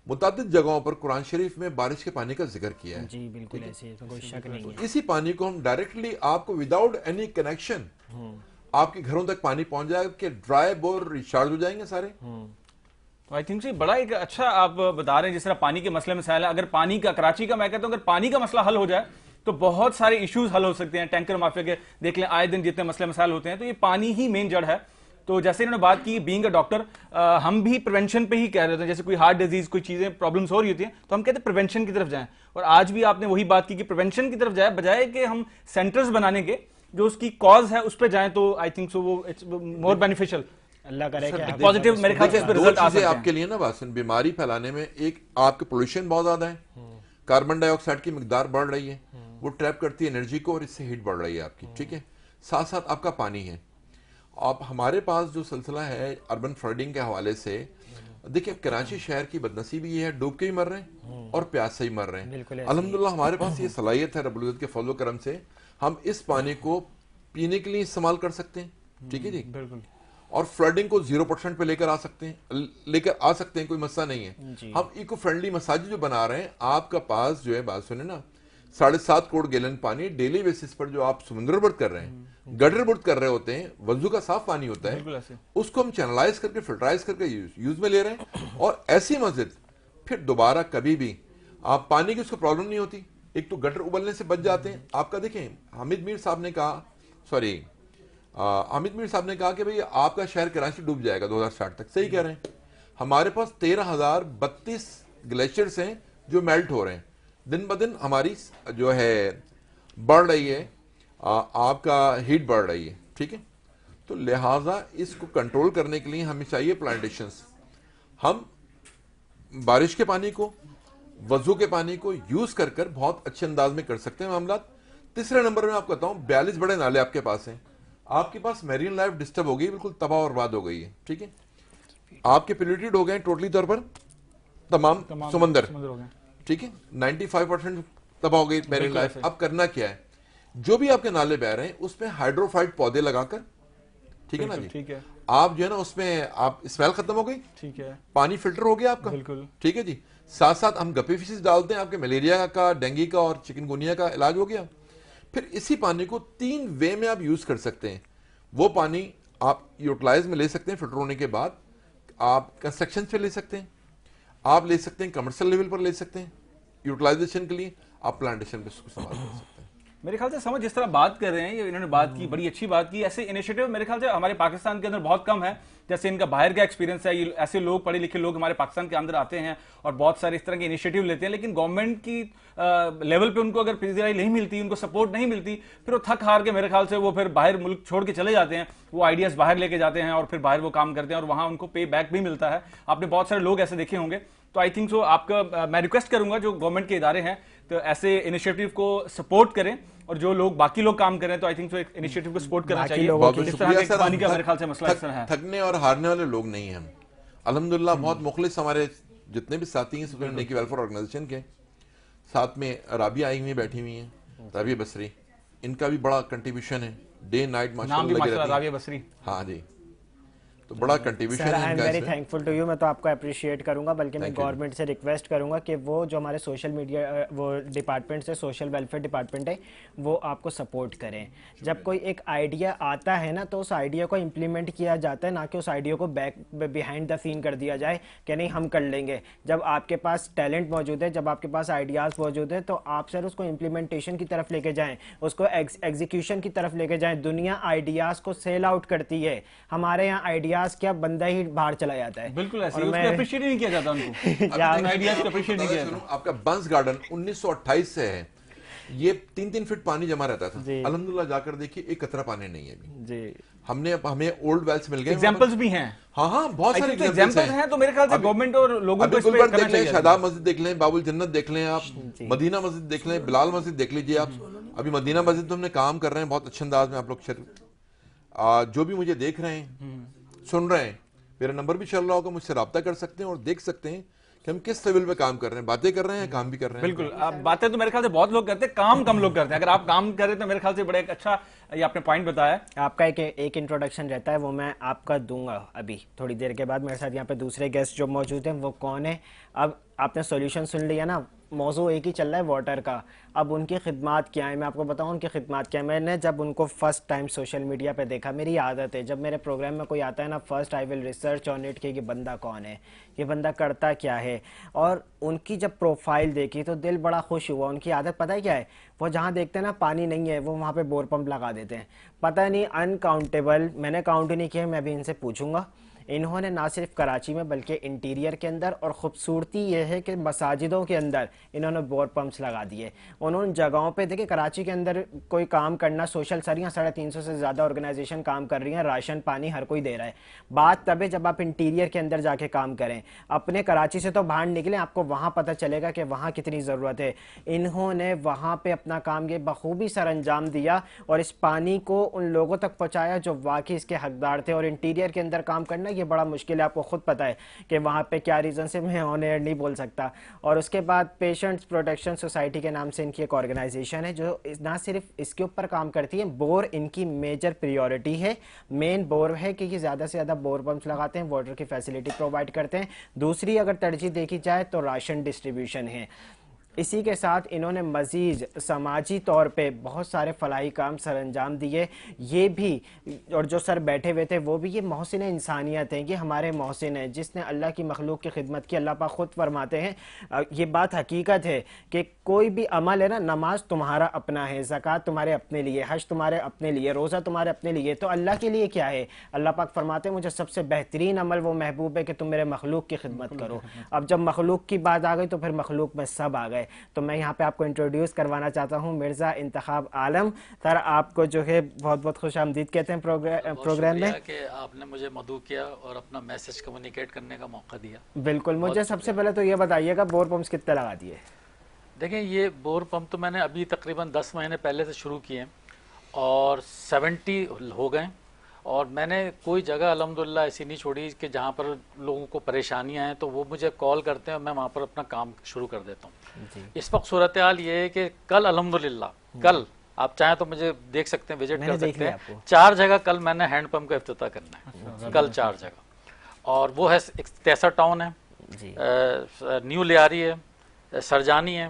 Speaker 5: मुतादिद जगहों पर कुरान शरीफ में बारिश के पानी का जिक्र किया है।
Speaker 2: जी बिल्कुल ऐसे ही, इसमें कोई शक नहीं है।
Speaker 5: इसी पानी को हम डायरेक्टली आपको विदाउट एनी कनेक्शन आपके घरों तक पानी पहुंच जाएगा कि ड्राई बोर रिचार्ज हो जाएंगे सारे।
Speaker 3: तो आई थिंक बड़ा एक अच्छा आप बता रहे हैं, जिस तरह पानी के मसले मसाइल है, अगर पानी का, कराची का मैं कहता हूं अगर पानी का मसला हल हो जाए तो बहुत सारे इश्यूज हल हो सकते हैं। टैंकर माफिया के देख लें, आए दिन जितने मसले मसाइल होते हैं, तो ये पानी ही मेन जड़ है। तो जैसे इन्होंने बात की बीइंग अ डॉक्टर, हम भी प्रिवेंशन पे ही कह रहे थे, जैसे कोई हार्ट डिजीज, कोई चीजें प्रॉब्लम्स हो रही होती हैं तो हम कहते हैं प्रिवेंशन की तरफ जाएं, और आज भी आपने वही बात की कि प्रिवेंशन की तरफ जाए, बजाय कि हम सेंटर्स बनाने के जो उसकी कॉज है उस पर जाएं, तो आई थिंक सो वो इट्स मोर बेनिफिशियल।
Speaker 2: अल्लाह करे कि
Speaker 3: पॉजिटिव मेरे ख्याल से इस पे
Speaker 5: दो
Speaker 3: रिजल्ट आ
Speaker 5: चीजें
Speaker 3: सकते हैं।
Speaker 5: आपके लिए ना बासन, बीमारी फैलाने में, एक आपके पोल्यूशन बहुत ज्यादा है, कार्बन डाइऑक्साइड की मिकदार बढ़ रही है, वो ट्रैप करती है एनर्जी को और इससे हीट बढ़ रही है आपकी, ठीक है। साथ साथ आपका पानी है। आप हमारे पास जो सिलसिला है अर्बन फ्लडिंग के हवाले से, देखिए कराची शहर की बदनसीबी ये है, डूब के ही मर रहे हैं और प्यास से ही मर रहे
Speaker 2: बिल्कुल
Speaker 5: हैं।
Speaker 2: ऐसे ही।
Speaker 5: अल्हम्दुलिल्लाह हमारे पास ये सलाहियत है रब्बुल इज़्ज़त के फजल करम से, हम इस पानी को पीने के लिए इस्तेमाल कर सकते हैं, ठीक है जी,
Speaker 3: बिल्कुल।
Speaker 5: और फ्लडिंग को 0% पे लेकर आ सकते हैं, कोई मसला नहीं
Speaker 2: जी।
Speaker 5: है। हम इको फ्रेंडली मसाजिद जो बना रहे हैं, आपका पास जो है, बात सुने ना, 7.5 करोड़ गैलन पानी डेली बेसिस पर जो आप समुद्र बुर्द कर रहे हैं, गटर बुर्द कर रहे होते हैं, वजू का साफ पानी होता
Speaker 3: बिल्कुल
Speaker 5: है,
Speaker 3: ऐसे।
Speaker 5: उसको हम चैनलाइज करके फिल्टराइज करके यूज में ले रहे हैं, और ऐसी मस्जिद फिर दोबारा कभी भी आप पानी की उसको प्रॉब्लम नहीं होती। एक तो गटर उबलने से बच जाते हैं। आपका देखें, हामिद मीर साहब ने कहा कि भाई आपका शहर कराची डूब जाएगा 2060 तक, सही कह रहे हैं। हमारे पास 13,032 ग्लेशियर्स हैं जो मेल्ट हो रहे हैं, दिन ब दिन हमारी जो है बढ़ रही है, आपका हीट बढ़ रही है, ठीक है। तो लिहाजा इसको कंट्रोल करने के लिए हमें चाहिए प्लांटेशंस। हम बारिश के पानी को, वजू के पानी को यूज कर कर बहुत अच्छे अंदाज में कर सकते हैं मामला। तीसरे नंबर में आपको बताऊं, 42 बड़े नाले आपके पास हैं, आपके पास मैरीन लाइफ डिस्टर्ब हो गई, बिल्कुल तबाह और बर्बाद हो गई है, ठीक है। आपके पोल्यूटेड हो गए टोटली तौर पर तमाम समंदर
Speaker 3: हो गए,
Speaker 5: ठीक है, 95% तबाह हो गई मैरीन लाइफ। अब करना क्या है, जो भी आपके नाले बह रहे हैं उसमें हाइड्रोफाइट पौधे लगाकर, ठीक है ना जी,
Speaker 3: ठीक है,
Speaker 5: आप जो है ना उसमें आप स्मेल खत्म हो गई,
Speaker 3: ठीक है,
Speaker 5: पानी फिल्टर हो गया आपका,
Speaker 3: बिल्कुल,
Speaker 5: ठीक है जी। साथ साथ हम गप्पी फिशेस डालते हैं, आपके मलेरिया का, डेंगू का और चिकनगुनिया का इलाज हो गया। फिर इसी पानी को 3 वे में आप यूज कर सकते हैं। वो पानी आप यूटिलाइज में ले सकते हैं, फिल्टर होने के बाद आप कंस्ट्रक्शन पे ले सकते हैं, आप ले सकते हैं कमर्शियल लेवल पर ले सकते हैं यूटिलाइजेशन के लिए, आप प्लांटेशन पे उसको इस्तेमाल कर सकते हैं।
Speaker 3: मेरे ख्याल से समझ जिस तरह बात कर रहे हैं, ये इन्होंने बात की, बड़ी अच्छी बात की। ऐसे इनिशिएटिव मेरे ख्याल से हमारे पाकिस्तान के अंदर बहुत कम है। जैसे इनका बाहर का एक्सपीरियंस है, ये ऐसे लोग, पढ़े लिखे लोग हमारे पाकिस्तान के अंदर आते हैं और बहुत सारे इस तरह के इनिशिएटिव लेते हैं, लेकिन गवर्नमेंट की लेवल पे उनको अगर फिजिकली नहीं मिलती, उनको सपोर्ट नहीं मिलती, फिर वो थक हार के मेरे ख्याल से वो फिर बाहर मुल्क छोड़ के चले जाते हैं, वो आइडियाज बाहर लेके जाते हैं और फिर बाहर वो काम करते हैं और वहां उनको पे बैक भी मिलता है। आपने बहुत सारे लोग ऐसे देखे होंगे। तो आई थिंक सो आपका मैं रिक्वेस्ट करूंगा जो गवर्नमेंट के इदारे हैं तो ऐसे इनिशिएटिव को सपोर्ट करें, और जो लोग बाकी लोग काम कर रहे हैं तो आई थिंक सो एक इनिशिएटिव को सपोर्ट करना चाहिए।
Speaker 5: बहुत
Speaker 3: इस तरह
Speaker 5: शुक्रिया
Speaker 3: के
Speaker 5: सर,
Speaker 3: पानी का
Speaker 5: हम
Speaker 3: मेरे ख्याल से मसला इस तरह है।
Speaker 5: थकने और हारने वाले लोग नहीं हैं हम, अल्हम्दुलिल्लाह। बहुत मुखलिस हमारे जितने भी साथी हैं सुप्रीम नेकी वेलफेयर ऑर्गेनाइजेशन के, साथ में राबिया आई हुई बैठी हुई हैं, राबिया बसरी, इनका भी बड़ा कंट्रीब्यूशन है, डे नाइट
Speaker 3: नाम भी माशाल्लाह राबिया बसरी,
Speaker 5: हाँ जी, तो बड़ा कंट्रीब्यूशन
Speaker 2: सर,
Speaker 5: है
Speaker 2: आई एम
Speaker 5: इनका
Speaker 2: वेरी
Speaker 5: इसमें।
Speaker 2: Thankful to you. मैं तो आपको अप्रिशिएट करूंगा, बल्कि मैं
Speaker 5: Thank you.
Speaker 2: गवर्नमेंट से रिक्वेस्ट करूंगा कि वो जो हमारे सोशल मीडिया वो डिपार्टमेंट से, सोशल वेलफेयर डिपार्टमेंट है, वो आपको सपोर्ट करें। जब कोई एक आइडिया आता है ना, तो उस आइडिया को इम्प्लीमेंट किया जाता है, ना कि उस आइडिया को बैक बिहाइंड द सीन कर दिया जाए कि नहीं हम कर लेंगे। जब आपके पास टैलेंट मौजूद है, जब आपके पास आइडियाज़ मौजूद है, तो आप सर उसको इम्प्लीमेंटेशन की तरफ लेके जाएँ, उसको एग्जीक्यूशन की तरफ लेके जाएँ। दुनिया आइडियाज़ को सेल आउट करती है, हमारे यहाँ आइडियाज़ क्या बंदा ही बाहर चला जाता है।
Speaker 3: बिल्कुल ऐसे
Speaker 2: और
Speaker 3: उसको
Speaker 2: मैं-
Speaker 3: अप्रिशिएट नहीं किया जाता उनको,
Speaker 5: अभी
Speaker 3: आइडियाज को अप्रिशिएट नहीं किया जाता।
Speaker 5: आपका बंस गार्डन 1928 से है, ये 3-3 फीट पानी जमा रहता था,
Speaker 2: जी।
Speaker 5: अल्हम्दुलिल्लाह जाकर देखिए एक कतरा पानी नहीं है अभी।
Speaker 2: जी,
Speaker 5: हमें ओल्ड वेल्स मिल गए,
Speaker 3: एग्जांपल्स भी हैं,
Speaker 5: हाँ हाँ बहुत सारे
Speaker 3: एग्जांपल्स हैं। तो मेरे ख्याल से गवर्नमेंट और लोगों को
Speaker 5: अभी
Speaker 3: इस पे
Speaker 5: गुलबर्ग
Speaker 3: करना
Speaker 5: देख लें,
Speaker 3: चाहिए।
Speaker 5: शादाब मस्जिद देख लें, बाबुल जन्नत देख लें, आप मदीना मस्जिद देख लें, बिलाल मस्जिद देख लीजिए आप। अभी मदीना मस्जिद में हमने काम कर रहे हैं बहुत अच्छे अंदाज में, आप लोग जो भी मुझे देख रहे हैं, सुन रहे हैं, मेरा नंबर भी चल रहा होगा, मुझसे रब्ता कर सकते हैं और देख सकते हैं कि हम किस लेवल पे काम कर रहे हैं, बातें कर रहे हैं, काम भी कर रहे हैं।
Speaker 3: बिल्कुल, अब बातें तो मेरे ख्याल से बहुत लोग करते हैं, काम कम लोग करते हैं। अगर आप काम करें तो मेरे ख्याल से बड़ा एक अच्छा ये आपने पॉइंट बताया।
Speaker 2: आपका एक इंट्रोडक्शन रहता है, वो मैं आपका दूंगा अभी थोड़ी देर के बाद। मेरे साथ यहाँ पे दूसरे गेस्ट जो मौजूद हैं वो कौन है। अब आपने सॉल्यूशन सुन लिया ना, मौजू एक ही चल रहा है वाटर का। अब उनकी खिदमत क्या है, मैं आपको बताऊं उनकी खिदमत क्या है। मैंने जब उनको फर्स्ट टाइम सोशल मीडिया पे देखा, मेरी आदत है जब मेरे प्रोग्राम में कोई आता है ना, first I will research on it कि ये बंदा कौन है, ये बंदा करता क्या है। और उनकी जब प्रोफाइल देखी तो दिल बड़ा खुश हुआ। उनकी आदत पता है क्या है, वो जहाँ देखते हैं ना पानी नहीं है, वो वहाँ पे बोर पंप लगा देते हैं। पता नहीं अनकाउंटेबल, मैंने काउंट ही नहीं किया, मैं भी इनसे पूछूंगा। इन्होंने ना सिर्फ कराची में बल्कि इंटीरियर के अंदर, और ख़ूबसूरती ये है कि मसाजिदों के अंदर इन्होंने बोर पंप्स लगा दिए। उन्होंने जगहों पे देखिए, कराची के अंदर कोई काम करना सोशल, सर यहाँ 350 से ज़्यादा ऑर्गेनाइजेशन काम कर रही हैं, राशन पानी हर कोई दे रहा है। बात तब है जब आप इंटीरियर के अंदर जाके काम करें। अपने कराची से तो बाहर निकलें, आपको वहाँ पता चलेगा कि वहाँ कितनी ज़रूरत है। इन्होंने वहाँ पर अपना काम ये बखूबी सर अंजाम दिया और इस पानी को उन लोगों तक पहुँचाया जो वाकई इसके हकदार थे। और इंटीरियर के अंदर काम करना ये बड़ा मुश्किल है, आपको खुद पता है कि वहाँ पे क्या रीज़न से मैं ऑन एयर नहीं बोल सकता। और उसके बाद पेशेंट्स प्रोटेक्शन सोसाइटी के नाम से इनकी एक ऑर्गेनाइजेशन है जो ना सिर्फ इसके ऊपर काम करती है, बोर इनकी मेजर प्रायोरिटी है। मेन बोर है कि ये ज़्यादा से ज़्यादा बोर पंप्स लगाते हैं, वाटर की फैसिलिटी प्रोवाइड करते हैं। दूसरी अगर तरजीह देखी जाए तो राशन डिस्ट्रीब्यूशन है। इसी के साथ इन्होंने मज़ीद समाजी तौर पे बहुत सारे फलाही काम सर अंजाम दिए। ये भी, और जो सर बैठे हुए थे वो भी, ये मोहसिन इंसानियत हैं, ये हमारे मोहसिन हैं जिसने अल्लाह की मखलूक की खिदमत की। अल्लाह पाक खुद फरमाते हैं, ये बात हकीकत है कि कोई भी अमल है ना, नमाज तुम्हारा अपना है, ज़कात तुम्हारे अपने लिए, हज तुम्हारे अपने लिए, रोज़ा तुम्हारे अपने लिए, तो अल्लाह के लिए क्या है। अल्लाह पाक फरमाते हैं मुझे सबसे बेहतरीन अमल वो महबूब है कि तुम मेरे मखलूक की खिदमत करो। अब जब मखलूक की बात आ गई तो फिर मखलूक में सब आ गए। गए। तो मैं यहाँ पे आपको इंट्रोड्यूस करवाना चाहता हूँ मिर्ज़ा इंतखाब आलम। सर आपको जो है बहुत बहुत खुश आमदीद कहते हैं प्रोग्राम में
Speaker 6: कि आपने मुझे मदऊ किया और अपना मैसेज कम्युनिकेट करने का मौका दिया।
Speaker 2: बिल्कुल। मुझे सबसे पहले तो ये बताइएगा बोर पंप्स कितने लगा दिए?
Speaker 6: देखें, ये बोर पंप तो मैंने अभी तकरीबन 10 महीने पहले से शुरू किए और 70 हो गए और मैंने कोई जगह अल्हम्दुलिल्लाह ऐसी नहीं छोड़ी कि जहाँ पर लोगों को परेशानियाँ हैं तो वो मुझे कॉल करते हैं और मैं वहाँ पर अपना काम शुरू कर देता हूँ। इस वक्त सूरत हाल ये है कि कल अल्हम्दुलिल्लाह कल आप चाहें तो मुझे देख सकते हैं, विजिट कर सकते हैं। 4 जगह कल मैंने हैंडपम्प का इफ्तिताह करना है, कल 4 जगह। और वो है तेसा टाउन है, न्यू लियारी है, सरजानी है।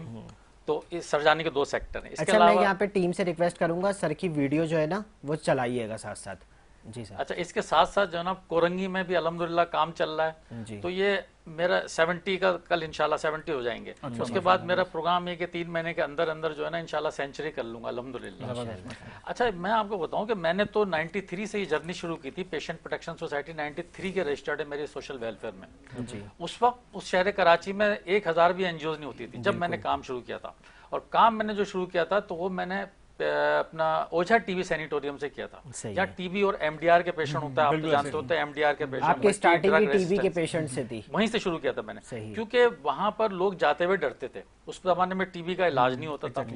Speaker 6: तो इस सरजानी के 2 सेक्टर हैं। इसके
Speaker 2: मैं यहाँ पे टीम से रिक्वेस्ट करूंगा सर की वीडियो जो है ना वो चलाइएगा साथ साथ। जी सर।
Speaker 6: अच्छा, इसके साथ साथ जो है ना कोरंगी में भी अल्हम्दुलिल्लाह काम चल रहा है जी। तो ये मेरा 70 का कल इंशाल्लाह 70 हो जाएंगे। उसके बाद मेरा प्रोग्राम है कि 3 महीने के अंदर अंदर जो है ना इंशाल्लाह सेंचुरी कर लूंगा अल्हम्दुलिल्लाह। अच्छा, मैं आपको बताऊं कि मैंने तो 93 से ये जर्नी शुरू की थी। पेशेंट प्रोटेक्शन सोसाइटी 93 के रजिस्टर्ड है मेरी सोशल वेलफेयर में। उस वक्त उस शहर कराची में 1000 भी एनजीओ नहीं होती थी जब मैंने काम शुरू किया था। और काम मैंने जो शुरू किया था तो वो मैंने अपना ओझा टीबी सैनिटोरियम से किया था, जहाँ टीबी और एमडीआर के पेशेंट होता है। आप तो जानते होते हैं एमडीआर के पेशेंट।
Speaker 2: आपकी स्टार्टिंग भी टीबी के पेशेंट से थी?
Speaker 6: वहीं से शुरू किया था मैंने, क्योंकि वहां पर लोग जाते हुए डरते थे। उस जमाने में टीबी का इलाज नहीं होता था।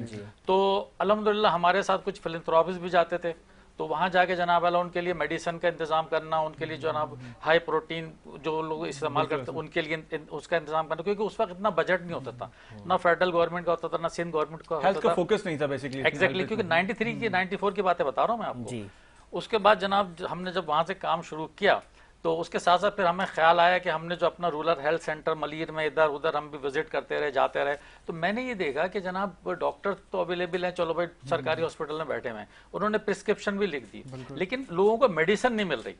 Speaker 6: तो अल्हम्दुलिल्लाह हमारे साथ कुछ फिलैंथ्रोपिस्ट भी जाते थे। तो वहाँ जाके जनाब वाला उनके लिए मेडिसिन का इंतजाम करना, उनके लिए जनाब हाई प्रोटीन जो लोग इस्तेमाल करते हैं उनके लिए उसका इंतजाम करना, क्योंकि उस वक्त इतना बजट नहीं होता था, ना फेडरल गवर्नमेंट का होता था ना सिंध गवर्नमेंट का
Speaker 3: हेल्थ का फोकस नहीं था बेसिकली।
Speaker 6: एग्जैक्टली, क्योंकि 93 की 94 की बातें बता रहा हूँ मैं आपको। उसके बाद जनाब हमने जब वहाँ से काम शुरू किया तो उसके साथ साथ फिर हमें ख्याल आया कि हमने जो अपना रूरल हेल्थ सेंटर मलीर में इधर उधर हम भी विजिट करते रहे, जाते रहे। तो मैंने ये देखा कि जनाब डॉक्टर तो अवेलेबल हैं, चलो भाई सरकारी हॉस्पिटल में बैठे हुए हैं, उन्होंने प्रिस्क्रिप्शन भी लिख दी, लेकिन लोगों को मेडिसिन नहीं मिल रही।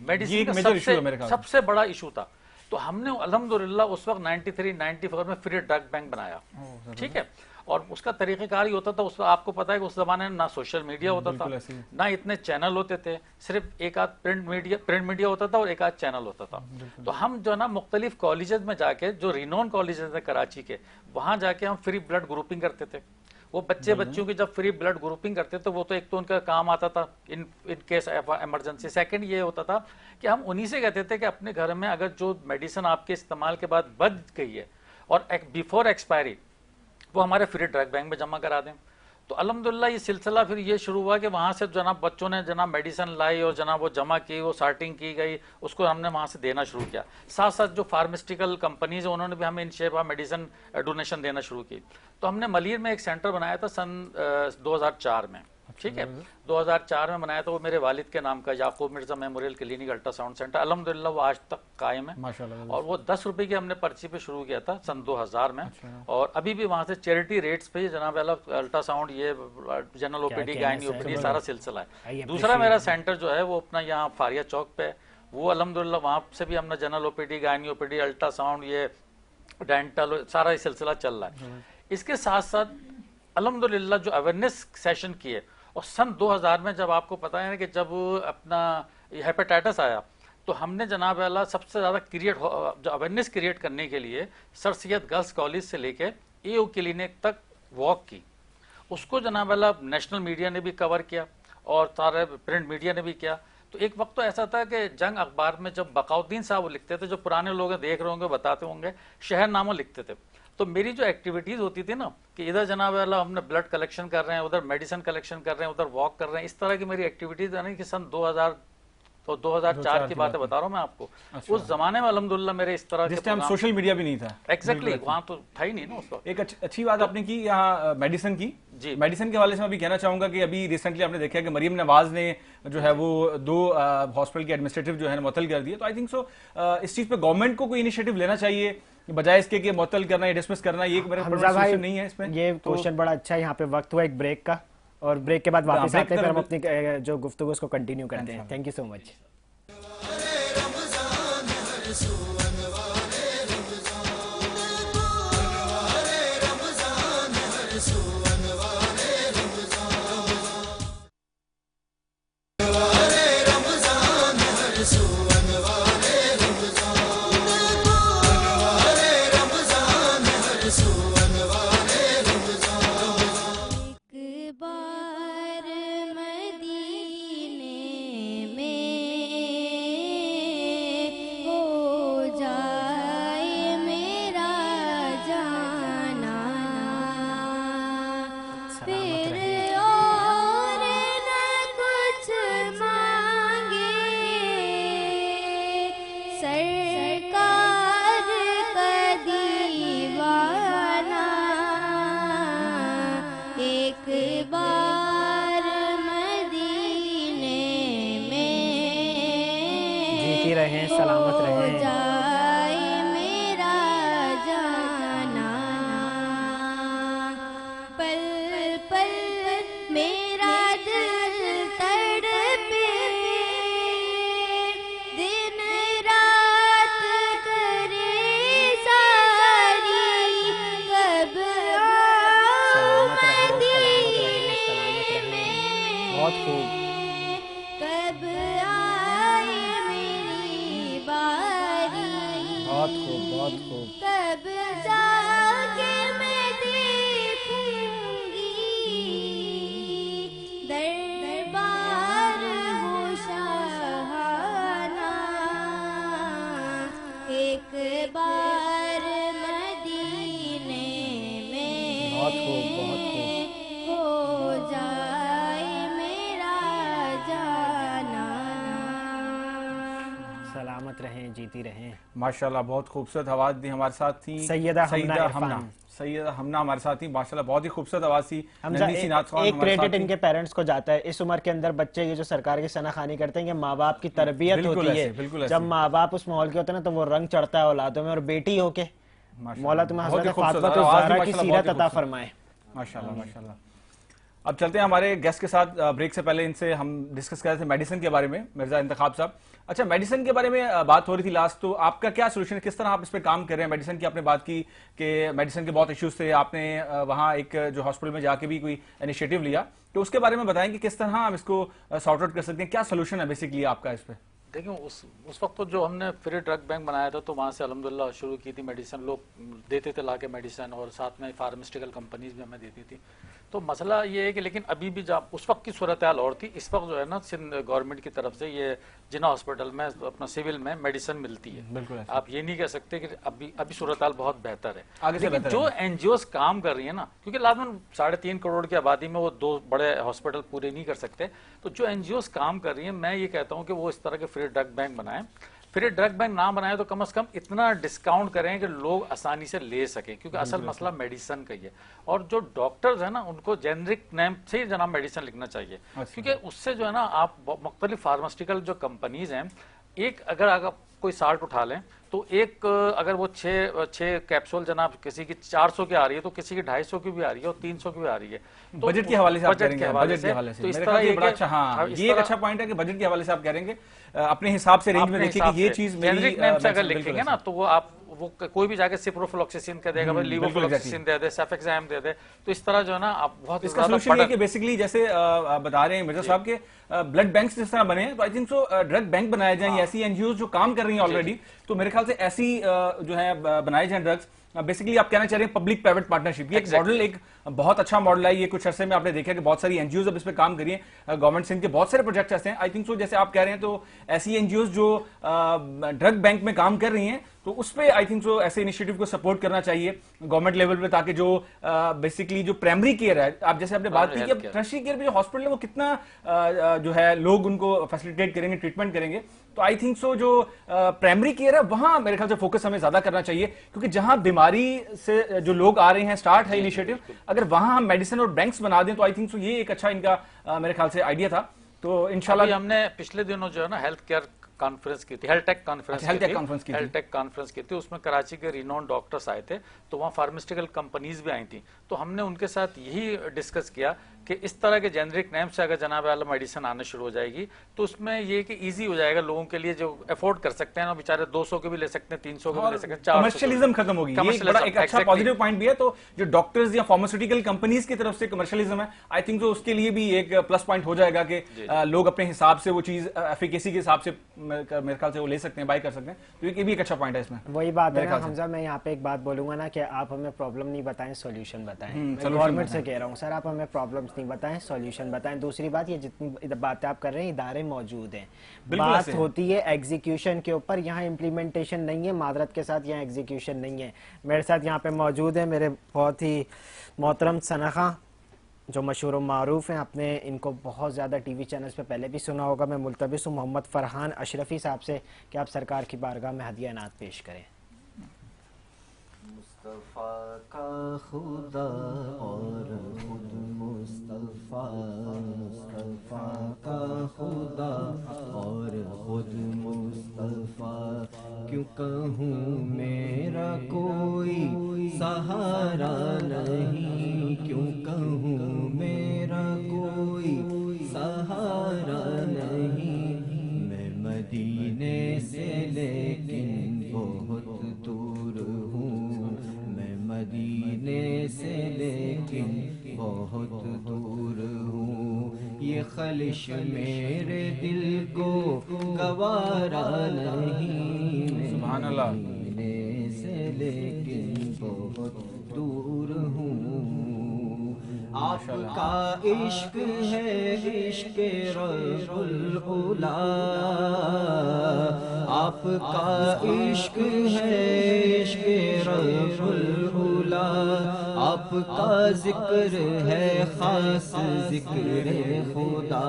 Speaker 6: मेडिसिन का सबसे बड़ा इशू था। तो हमने अल्हम्दुलिल्लाह उस वक्त 93-94 में फ्री ड्रग बैंक बनाया, ठीक है। और उसका तरीक़ेकार ही होता था, उस आपको पता है कि उस जमाने में ना सोशल मीडिया होता था, ना इतने चैनल होते थे, सिर्फ एक आध प्रिंट मीडिया होता था और एक आध चैनल होता था। तो हम जो ना मुख्तलिफ कॉलेजेस में जाके, जो रिनोन कॉलेजेस हैं कराची के, वहाँ जाके हम फ्री ब्लड ग्रुपिंग करते थे। वो बच्चों की जब फ्री ब्लड ग्रुपिंग करते तो वो तो एक तो उनका काम आता था इन केस इमरजेंसी। सेकंड ये होता था कि हम उन्हीं से कहते थे कि अपने घर में अगर जो मेडिसिन आपके इस्तेमाल के बाद बच गई है और बिफोर एक्सपायरी, वो हमारे फ्री ड्रग बैंक में जमा करा दें। तो अल्हम्दुलिल्लाह ये सिलसिला फिर ये शुरू हुआ कि वहाँ से जनाब बच्चों ने जनाब मेडिसिन लाई और जनाब वो जमा की, वो सार्टिंग की गई, उसको हमने वहाँ से देना शुरू किया। साथ साथ जो फार्मास्यूटिकल कंपनीज है उन्होंने भी हमें इन शेप मेडिसिन डोनेशन देना शुरू की। तो हमने मलीर में एक सेंटर बनाया था सन 2004 में, ठीक है। 2004 में बनाया था, वो मेरे वालिद के नाम का Yakub Mirza memorial clinic ultrasound centre. अल्हम्दुलिल्लाह वो आज तक कायम है माशाल्लाह। और वो 10 रुपए की हमने पर्ची पे शुरू किया था सन 2000 में। और अभी भी वहाँ से चैरिटी रेट्स पे जनाब अल्ट्रासाउंड, ये जनरल ओपीडी, गायनी ओपीडी, सारा सिलसिला है। दूसरा मेरा सेंटर जो है वो अपना यहाँ फारिया चौक पे है, वो अल्हम्दुलिल्लाह वहाँ से भी हमने general OPD, gynae OPD, ultrasound, ये डेंटल, सारा सिलसिला चल रहा है। इसके साथ साथ अल्हम्दुलिल्लाह जो अवेयरनेस सेशन किए, और सन 2000 में जब आपको पता है कि जब अपना हेपेटाइटिस आया तो हमने जनाब वाला सबसे ज़्यादा जो अवेयरनेस क्रिएट करने के लिए सर सैयद गर्ल्स कॉलेज से लेके एओ क्लिनिक तक वॉक की। उसको जनाब वाला नेशनल मीडिया ने भी कवर किया और सारे प्रिंट मीडिया ने भी किया। तो एक वक्त तो ऐसा था कि जंग अखबार में जब बकाउद्दीन साहब लिखते थे, जो पुराने लोग देख रहे होंगे बताते होंगे, शहरनामा लिखते थे। तो मेरी जो एक्टिविटीज होती थी ना कि इधर जनाब वाला हमने ब्लड कलेक्शन कर रहे हैं, उधर मेडिसिन कलेक्शन कर रहे हैं, उधर वॉक कर रहे हैं, इस तरह की मेरी एक्टिविटीज यानी कि सन 2004 की बातें बता रहा हूँ मैं आपको। उस जमाने में अल्हम्दुलिल्लाह मेरे इस तरह
Speaker 3: जिस टाइम सोशल मीडिया भी नहीं था।
Speaker 6: एग्जैक्टली, वहाँ तो था ही नहीं ना उसको।
Speaker 3: एक अच्छी बात आपने की यहाँ मेडिसिन की। जी, मेडिसिन के हवाले से मैं भी कहना चाहूंगा कि अभी रिसेंटली आपने देखा कि मरियम नवाज ने जो है वो 2 हॉस्पिटल के एडमिनिस्ट्रेटिव जो है मुअत्तल कर दिए। तो आई थिंक सो इस चीज पे गवर्नमेंट को कोई इनिशिएटिव लेना चाहिए बजाय इसके कि मुअत्तल करना या डिसमिस करना। ये मेरा क्वेश्चन नहीं है इसमें।
Speaker 2: ये क्वेश्चन बड़ा अच्छा है। यहाँ पे वक्त हुआ एक ब्रेक का, और ब्रेक के बाद वापस आते हैं, फिर हम अपनी जो गुफ्तगू उसको कंटिन्यू करते हैं। Thank you so much.
Speaker 7: सरकार का दीवाना एक बार मदीने में
Speaker 2: जीती रहें, सलामत रहें।
Speaker 7: जाए मेरा जाना, पल पल मेरा दिल तड़पे, दिन रात करे सारी, कब
Speaker 2: सलामत रहें, सलामत रहें, सलामत रहें। बहुत खूब।
Speaker 7: कब आए मेरी बारी,
Speaker 2: बहुत खूब, बहुत खूब।
Speaker 7: कब जाके मैं देखूंगी दरबार हो शाहाना, एक बार मदीने में
Speaker 2: बहुत खूब, बहुत खूब।
Speaker 7: हो जाए मेरा जाना।
Speaker 2: सलामत रहें, जीती रहें।
Speaker 3: माशाल्लाह, बहुत खूबसूरत आवाज दी। हमारे साथ थी
Speaker 2: सैयदा हमना इरफान।
Speaker 3: सैयदा हमना हमारे साथ थी। माशाल्लाह, बहुत ही खूबसूरत आवाज थी।
Speaker 2: हमजा,
Speaker 3: नन्ही सी नात ख्वान
Speaker 2: एक
Speaker 3: हमारे साथ
Speaker 2: क्रेडिट
Speaker 3: थी।
Speaker 2: इनके पेरेंट्स को जाता है। इस उम्र के अंदर बच्चे ये जो सरकार की सनाखानी करते हैं कि माँ बाप की तरबियत
Speaker 3: बिल्कुल
Speaker 2: होती
Speaker 3: ऐसे,
Speaker 2: है।
Speaker 3: बिल्कुल ऐसे।
Speaker 2: जब माँ बाप उस माहौल के होते हैं ना तो वो रंग चढ़ता है औलादों में। और बेटी हो के मौला तुम्हें
Speaker 3: बहुत ही
Speaker 2: हज़रत
Speaker 3: खूबसूरत
Speaker 2: फातिमा
Speaker 3: आवाज थी,
Speaker 2: ज़हरा की
Speaker 3: माशाल्लाह,
Speaker 2: सीरत
Speaker 3: बहुत ही
Speaker 2: अता
Speaker 3: खूबसूरत।
Speaker 2: फरमाए।
Speaker 3: माशाल्लाह, माशाल्लाह। अब चलते हैं हमारे गेस्ट के साथ। ब्रेक से पहले इनसे हम डिस्कस कर रहे थे मेडिसिन के बारे में, मिर्जा इंतखाब साहब। अच्छा, मेडिसिन के बारे में बात हो रही थी लास्ट, तो आपका क्या सोल्यूशन है, किस तरह आप इस पे काम कर रहे हैं? मेडिसिन की आपने बात की कि मेडिसिन के बहुत इश्यूज थे, आपने वहाँ एक जो हॉस्पिटल में जाके भी कोई इनिशिएटिव लिया, तो उसके बारे में बताएं कि किस तरह हम इसको सॉर्ट आउट कर सकते हैं, क्या सोल्यूशन है बेसिकली आपका इस पे?
Speaker 6: देखिए, उस वक्त तो जो हमने फ्री ड्रग बैंक बनाया था तो वहाँ से अल्हम्दुलिल्लाह शुरू की थी। मेडिसिन लोग देते थे लाके मेडिसिन, और साथ में फार्मास्यूटिकल कंपनीज भी हमें देती थी। तो मसला ये है कि लेकिन अभी भी जब उस वक्त की सूरत हाल और थी, इस वक्त जो है ना सिंध गवर्नमेंट की तरफ से ये जिना हॉस्पिटल में अपना सिविल में मेडिसिन मिलती है।
Speaker 3: बिल्कुल ऐसा।
Speaker 6: आप ये नहीं कह सकते कि अभी सूरत हाल बहुत बेहतर है।
Speaker 3: आगे से
Speaker 6: लेकिन
Speaker 3: बेहतर
Speaker 6: जो
Speaker 3: है।
Speaker 6: एनजीओस काम कर रही है ना, क्योंकि लाजमन 3.5 करोड़ की आबादी में वो 2 बड़े हॉस्पिटल पूरे नहीं कर सकते, तो जो एनजीओस काम कर रही है, मैं ये कहता हूँ कि वो इस तरह के फ्री ड्रग बैंक बनाएं। फिर ड्रग बैंक ना बनाए तो कम से कम इतना डिस्काउंट करें कि लोग आसानी से ले सकें, क्योंकि असल मसला मेडिसिन का ही है। और जो डॉक्टर्स है ना, उनको जेनरिक नेम से ही जनाब मेडिसिन लिखना चाहिए, क्योंकि उससे जो है ना आप मुख्तलिफ फार्मास्यूटिकल जो कंपनीज हैं, एक अगर कोई साल्ट उठा लें तो एक अगर वो 6 कैप्सूल जनाब किसी की 400 की आ रही है, तो किसी की 250 की भी आ रही है और 300 की भी आ रही है। तो
Speaker 3: बजट के हवाले से आप
Speaker 6: बजट
Speaker 3: करेंगे,
Speaker 6: के हवाले
Speaker 3: बजट के हवाले से
Speaker 6: तो इस
Speaker 3: मेरे
Speaker 6: तरह
Speaker 3: ख्याल से
Speaker 6: ये
Speaker 3: बड़ा
Speaker 6: कि-
Speaker 3: अच्छा, हाँ,
Speaker 6: इस
Speaker 3: ये एक
Speaker 6: तरह-
Speaker 3: अच्छा पॉइंट है कि बजट के हवाले से आप करेंगे, अपने हिसाब से रेंज में
Speaker 6: अपने
Speaker 3: देखिए
Speaker 6: हिसाब
Speaker 3: कि ये
Speaker 6: से
Speaker 3: चीज मेरी
Speaker 6: जेनरिक नेम से अगर
Speaker 3: बिल्कुल
Speaker 6: लिखेंगे
Speaker 3: ऐसे।
Speaker 6: ना, तो वो आप कोई भी जाके सिप्रोफ्लोक्सिसिन कह देगा, भाई लीवोफ्लोक्सिसिन दे दे, सेफेक्साम दे दे, तो इस तरह जो है ना आप बहुत
Speaker 3: इसका
Speaker 6: ज्यादा
Speaker 3: सोल्यूशन ये
Speaker 6: पढ़-
Speaker 3: कि बेसिकली जैसे बता रहे हैं मिर्जा साहब के ब्लड बैंक्स जिस तरह बने हैं, तो I think so drug bank बनाए जाएं, ऐसी एनजीओ जो काम कर रही हैं ऑलरेडी, तो मेरे ख्याल से ऐसी जो है बनाए जाएं ड्रग्स। बेसिकली आप कहना चाह रहे हैं पब्लिक प्राइवेट पार्टनरशिप, ये एक मॉडल, एक बहुत अच्छा मॉडल है। ये कुछ अरसे में आपने देखा कि बहुत सारी एनजीओ अब इस पे काम करिए, गवर्नमेंट से इनके बहुत सारे प्रोजेक्ट ऐसे हैं। आई थिंक सो जैसे आप कह रहे हैं, तो ऐसी एनजीओ जो ड्रग बैंक में काम कर रही हैं, तो उस पे आई थिंक सो ऐसे इनिशिएटिव को सपोर्ट करना चाहिए गवर्नमेंट लेवल पे, ताकि जो बेसिकली जो प्राइमरी केयर है, आप जैसे आपने बात की कि अब टर्शियरी केयर पे जो हॉस्पिटल है वो कितना जो है लोग उनको फैसिलिटेट करेंगे, ट्रीटमेंट करेंगे, तो आई थिंक सो जो प्राइमरी केयर है वहां मेरे ख्याल से फोकस हमें ज्यादा करना चाहिए, क्योंकि जहां बीमारी से जो लोग आ रहे हैं, स्टार्ट है इनिशिएटिव, अगर वहां हम मेडिसिन और बैंक्स बना दें तो आई थिंक सो ये एक अच्छा इनका मेरे ख्याल से आइडिया था। तो इंशाल्लाह
Speaker 6: हमने पिछले दिनों जो है ना हेल्थ केयर कॉन्फ्रेंस की थी, हेल्थ टेक कॉन्फ्रेंस की थी, उसमें कराची के रिनोन डॉक्टर्स आए थे, तो वहाँ फार्मास्यूटिकल कंपनीज भी आई थी, तो हमने उनके साथ यही डिस्कस किया कि इस तरह के जेनरिक नेम से अगर जनाब वाला मेडिसिन आना शुरू हो जाएगी, तो उसमें ये कि इजी हो जाएगा लोगों के लिए, जो अफोर्ड कर सकते हैं ना, बेचारे 200 के भी ले सकते हैं, 300 के भी ले सकते हैं,
Speaker 3: कमर्शियलिज्म खत्म होगी, ये एक बड़ा एक अच्छा पॉजिटिव पॉइंट भी है। तो जो डॉक्टर्स या फार्मास्यूटिकल कंपनीज की तरफ से कमर्शियलिज्म है, आई थिंक तो उसके लिए भी एक प्लस पॉइंट हो जाएगा कि लोग अपने हिसाब से वो चीज एफिकेसी के हिसाब से मेरे ख्याल से वो ले सकते हैं, बाय कर सकते हैं, तो ये भी एक अच्छा पॉइंट है इसमें।
Speaker 2: वही बात है ना हमजा, मैं यहाँ पे एक बात बोलूंगा ना कि आप हमें प्रॉब्लम नहीं बताएं, सॉल्यूशन बताएं। मैं गवर्नमेंट से कह रहा हूँ सर, आप हमें प्रॉब्लम्स नहीं बताएं, सॉल्यूशन बताएं। दूसरी बात, ये जितनी बातें आप कर रहे हैं, इदारे मौजूद हैं, बात होती है एग्जीक्यूशन के ऊपर, यहाँ इम्प्लीमेंटेशन नहीं है, मादरत के साथ यहाँ एग्जीक्यूशन नहीं है। मेरे साथ यहाँ पे मौजूद है मेरे बहुत ही मोहतरम सनखा जो मशहूर मारूफ हैं, आपने इनको बहुत ज़्यादा टीवी चैनल्स पे पहले भी सुना होगा। मैं मुल्तबिस हूँ मोहम्मद फरहान अशरफी साहब से कि आप सरकार की बारगाह में हदिया नात पेश करें।
Speaker 1: मुस्तफ़ा का खुदा और खुद मुस्तफ़ा, मुस्तफ़ा का खुदा और खुद मुस्तफ़ा, क्यों कहूँ मेरा कोई सहारा नहीं, क्यों कहूँ मेरा कोई सहारा नहीं। मैं मदीने से लेकिन बहुत दूर हूँ, मैं मदीने से लेकिन बहुत दूर हूँ। ये खलिश मेरे दिल को गवारा नहीं,
Speaker 3: सुभान अल्लाह।
Speaker 1: मदीने से लेकिन बहुत दूर हूँ। आपका इश्क है इश्क रब्बुल उला, आपका इश्क है इश्क रब्बुल उला, आपका जिक्र है खास जिक्र खुदा,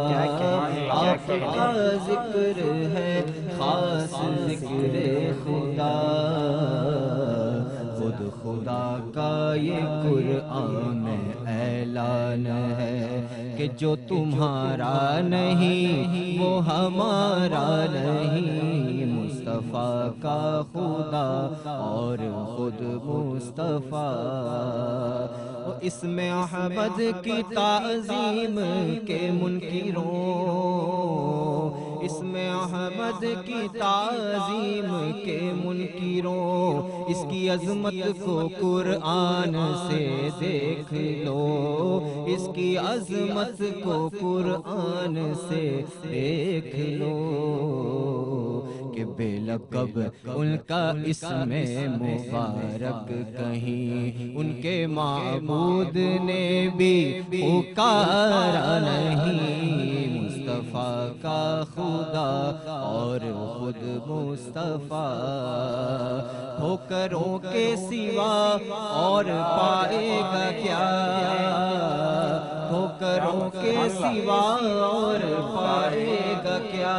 Speaker 1: आपका जिक्र है खास जिक्र खुदा। खुद खुदा का ये कुरान में ऐलान है कि जो तुम्हारा नहीं वो हमारा नहीं। मुस्तफ़ा का खुदा और खुद मुस्तफ़ा, इसमें अहमद की ताज़ीम के मुनकिरों, इसमें अहमद की ताज़ीम के मुनकिरों, इसकी अज़मत को कुरान से देख लो, इसकी अज़मत को कुरान से देख लो। कि बेलकब उनका इसमें मुबारक कहीं उनके माबूद ने भी पुकारा नहीं। मुस्तफ़ा का खुदा और खुद मुस्तफ़ा, ठोकरों के सिवा और पाएगा क्या, ठोकरों के सिवा और पाएगा क्या,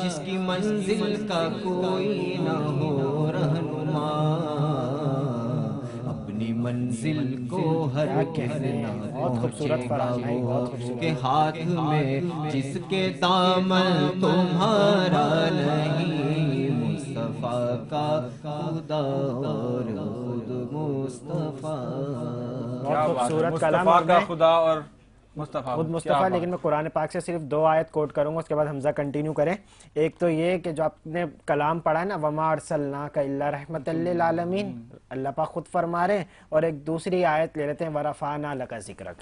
Speaker 1: जिसकी मंजिल का कोई न हो रहनुमा। अपनी मंजिल को हर कहना पहुँचेगा वो, के हाथ में जिसके दामन तुम्हारा नहीं। मुस्तफ़ा का खुदा और खुद मुस्तफ़ा।
Speaker 2: बहुत खूबसूरत कलाम।
Speaker 3: मुस्तफ़ा का खुदा और मुस्तफ़ा
Speaker 2: खुद मुस्तफ़ा। लेकिन मैं कुरान पाक से सिर्फ 2 आयत कोट करूंगा, उसके बाद हमजा कंटिन्यू करें। एक तो ये कि जो आपने कलाम पढ़ा है ना, वमा अरसलनाका इल्ला रहमतल लिल आलमीन, अल्लाह पाक खुद फरमा रहे हैं। और एक दूसरी आयत ले लेते हैं, वरफ़अना लका ज़िक्रक।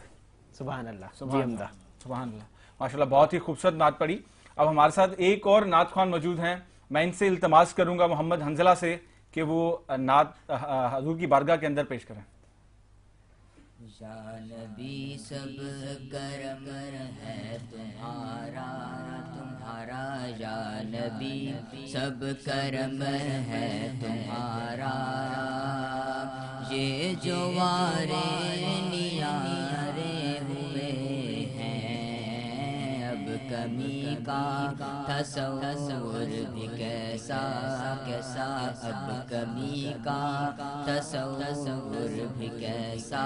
Speaker 2: सुभान अल्लाह। जी हमदा।
Speaker 3: सुभान अल्लाह, माशाल्लाह, बहुत ही खूबसूरत नात पढ़ी। अब हमारे साथ एक और नात ख्वान मौजूद हैं। मैं इनसे इल्तमास करूंगा मोहम्मद हंजला से कि वो नात हजूर की बारगाह के अंदर पेश करें।
Speaker 4: या नबी सब करम है तुम्हारा, तुम्हारा या नबी सब करम है तुम्हारा। ये जो वारे नियारे हुए हैं, अब कमी का तसव्वुर भी कैसा कैसा, अब कमी का तसव्वुर भी कैसा।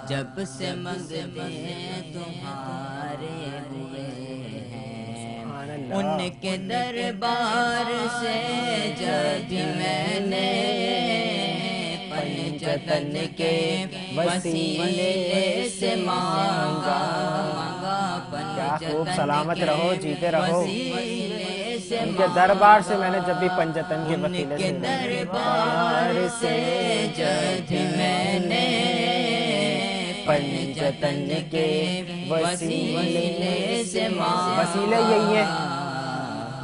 Speaker 4: जब से मंगने तुम्हारे हुए हैं, उनके दरबार से जब मैंने पंचतन के वसीले से मांगा,
Speaker 2: खूब सलामत रहो, जीते रहो। उनके दरबार से मैंने जब भी पंचतन के वसीले से,
Speaker 4: दरबार से जब मैंने पंचतन के वसीले से मांगा,
Speaker 2: वसीले यही है।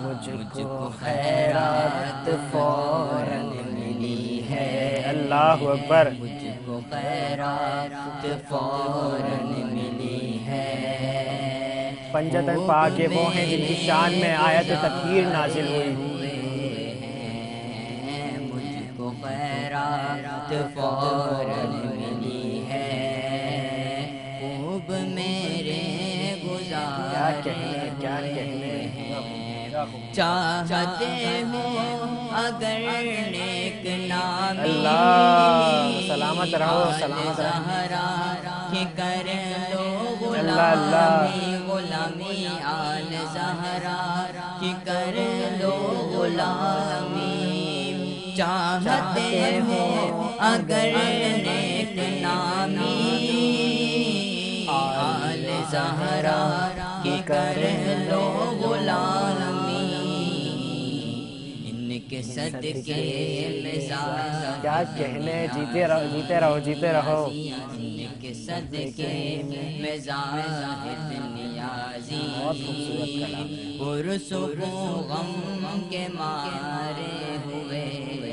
Speaker 4: मुझको खैरात फौरन मिली है,
Speaker 2: अल्लाहु अकबर।
Speaker 4: मुझको खैरात फौरन मिली है।
Speaker 2: पंचतन पाक के वो हैं जिनकी शान में आयत तत्हीर नाजिल हुई।
Speaker 4: मुझको खैरात फौरन मिली है।
Speaker 2: कहने
Speaker 4: हैं। चाहते हो अगर नेक नामी,
Speaker 2: अल्लाह सलामत रहो, सलामत रहो।
Speaker 4: ज़हरा के कर लो
Speaker 2: अल्लाह, अल्लाह।
Speaker 4: गुलामी आल ज़हरा की कर लो गुलामी। चाहते हो अगर नेक नामी, आल ज़हरा की कर लो गुलामी। इनके सदके मिजाज
Speaker 2: क्या कहने, जीते रहो, जीते रहो, जीते रहो।
Speaker 4: के सदके में ज़ाहिद नियाज़ी, पुरसो गम के मारे हुए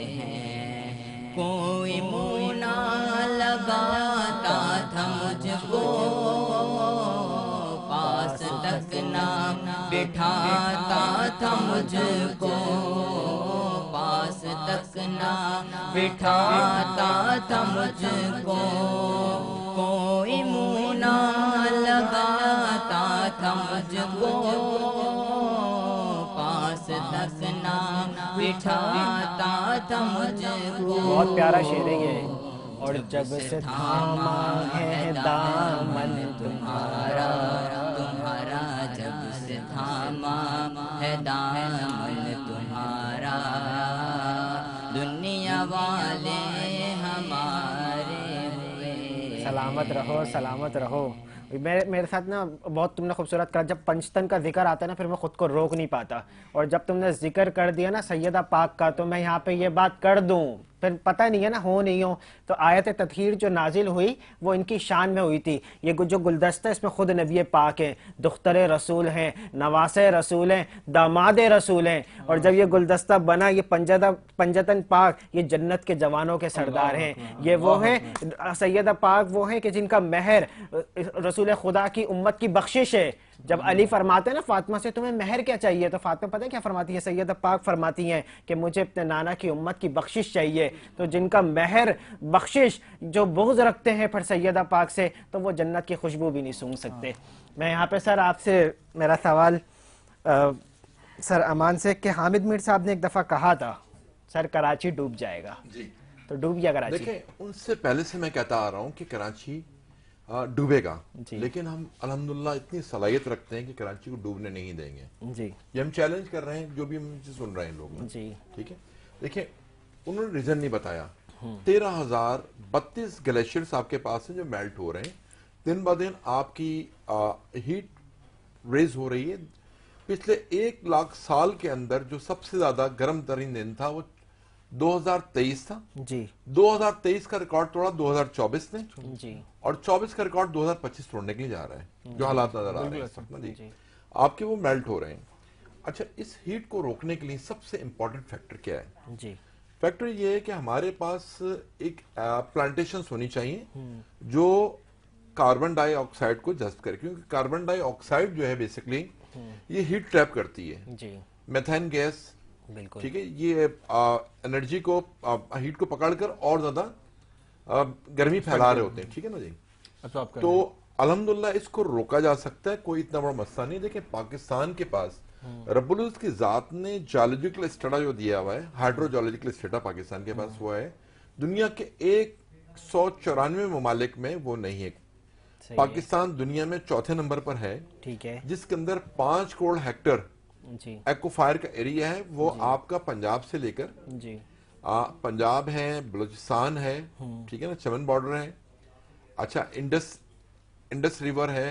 Speaker 4: हैं। कोई मुँह ना लगाता था मुझको, पास तक ना बिठाता था मुझको, पास तक ना बिठाता था मुझको। कोई मुँह ना लगाता था मुझको, पास तक ना बिठाता था मुझको।
Speaker 2: बहुत प्यारा शेर है ये। और जब से थामा है दामन तुम्हारा,
Speaker 4: तुम्हारा जब से थामा है दामन तुम्हारा, दुनिया वाले हमारे हुए।
Speaker 2: सलामत रहो, सलामत रहो। मेरे साथ ना बहुत तुमने खूबसूरत कहा। जब पंचतन का जिक्र आता है ना, फिर मैं खुद को रोक नहीं पाता। और जब तुमने जिक्र कर दिया ना सैयदा पाक का, तो मैं यहाँ पे ये बात कर दूँ, फिर पता नहीं है ना हो नहीं हो। तो आयत तत्हीर जो नाजिल हुई वो इनकी शान में हुई थी। ये जो गुलदस्ता, इसमें खुद नबी पाक है, दुख्तर रसूल हैं, नवासे रसूल हैं, दामाद रसूल हैं। और जब ये गुलदस्ता बना, ये पंजतन पाक, ये जन्नत के जवानों के सरदार हैं। ये वो हैं सैयदा पाक, वो हैं कि जिनका महर रसूल खुदा की उम्मत की बख्शिश है। जब अली फरमाते हैं ना फातिमा से तुम्हें महर क्या चाहिए, तो फातिमा पता है क्या फरमाती है? सैयदा पाक फरमाती हैं कि मुझे अपने नाना की उम्मत की बख्शिश चाहिए। तो जिनका महर बख्शिश जो बुग़्ज़ रखते हैं फिर सैयदा पाक से, तो वो जन्नत की खुशबू भी नहीं सूंघ सकते। मैं यहाँ पे सर आपसे मेरा सवाल सर अमान से कि हामिद मीर साहब ने एक दफ़ा कहा था सर कराची डूब जाएगा,
Speaker 5: जी
Speaker 2: तो डूब गया कराची?
Speaker 5: देखिए, उनसे पहले से मैं कहता आ रहा हूँ कि कराची डूबेगा,
Speaker 2: जी।
Speaker 5: लेकिन हम अल्हम्दुलिल्लाह इतनी सलाहियत रखते हैं कि कराची को डूबने नहीं देंगे।
Speaker 2: जी
Speaker 5: ये हम चैलेंज कर रहे हैं, जो भी मुझे सुन रहे हैं लोग।
Speaker 2: जी
Speaker 5: ठीक है, देखिए उन्होंने रीजन नहीं बताया। 13,032 ग्लेशियर्स आपके पास हैं जो मेल्ट हो रहे हैं। दिन ब दिन आपकी हीट रेज हो रही है। पिछले 1 लाख साल के अंदर जो सबसे ज्यादा गर्म तरीन दिन था वो 2023 था।
Speaker 2: जी
Speaker 5: 2023 का रिकॉर्ड तोड़ा 2024 ने,
Speaker 2: जी
Speaker 5: और 24 का रिकॉर्ड 2025 तोड़ने के लिए जा रहा है। जो हालात नजर आ रहे हैं इस वक्त ना जी, आपके वो मेल्ट हो रहे हैं। अच्छा, इस हीट को रोकने के लिए सबसे इंपॉर्टेंट फैक्टर क्या है?
Speaker 2: जी
Speaker 5: फैक्टर ये है कि हमारे पास एक प्लांटेशन होनी चाहिए जो कार्बन डाइऑक्साइड को जज्ब करे, क्योंकि कार्बन डाइऑक्साइड जो है बेसिकली ये हीट ट्रैप करती है।
Speaker 2: जी
Speaker 5: मेथेन गैस,
Speaker 2: बिल्कुल
Speaker 5: ठीक है, ये एनर्जी को हीट को पकड़कर और ज्यादा गर्मी फैला रहे होते हैं। ठीक है ना जी।
Speaker 3: अच्छा, आप
Speaker 5: तो अल्हम्दुलिल्लाह इसको रोका जा सकता है, कोई इतना बड़ा मसला नहीं। देखिए पाकिस्तान के पास रब्बुल इज़्ज़त की जात ने जियोलॉजिकल स्टेटा जो दिया हुआ है, हाइड्रोजियोलॉजिकल स्टेटा पाकिस्तान के पास वो है। दुनिया के 194 ममालिक में वो नहीं है। पाकिस्तान दुनिया में चौथे नंबर पर है,
Speaker 2: ठीक है
Speaker 5: जिसके अंदर 5 करोड़ हेक्टर
Speaker 2: जी
Speaker 5: एक्वाफायर का एरिया है। वो आपका पंजाब से लेकर
Speaker 2: जी
Speaker 5: पंजाब है, बलूचिस्तान है, ठीक है ना, चमन बॉर्डर है, अच्छा इंडस रिवर है,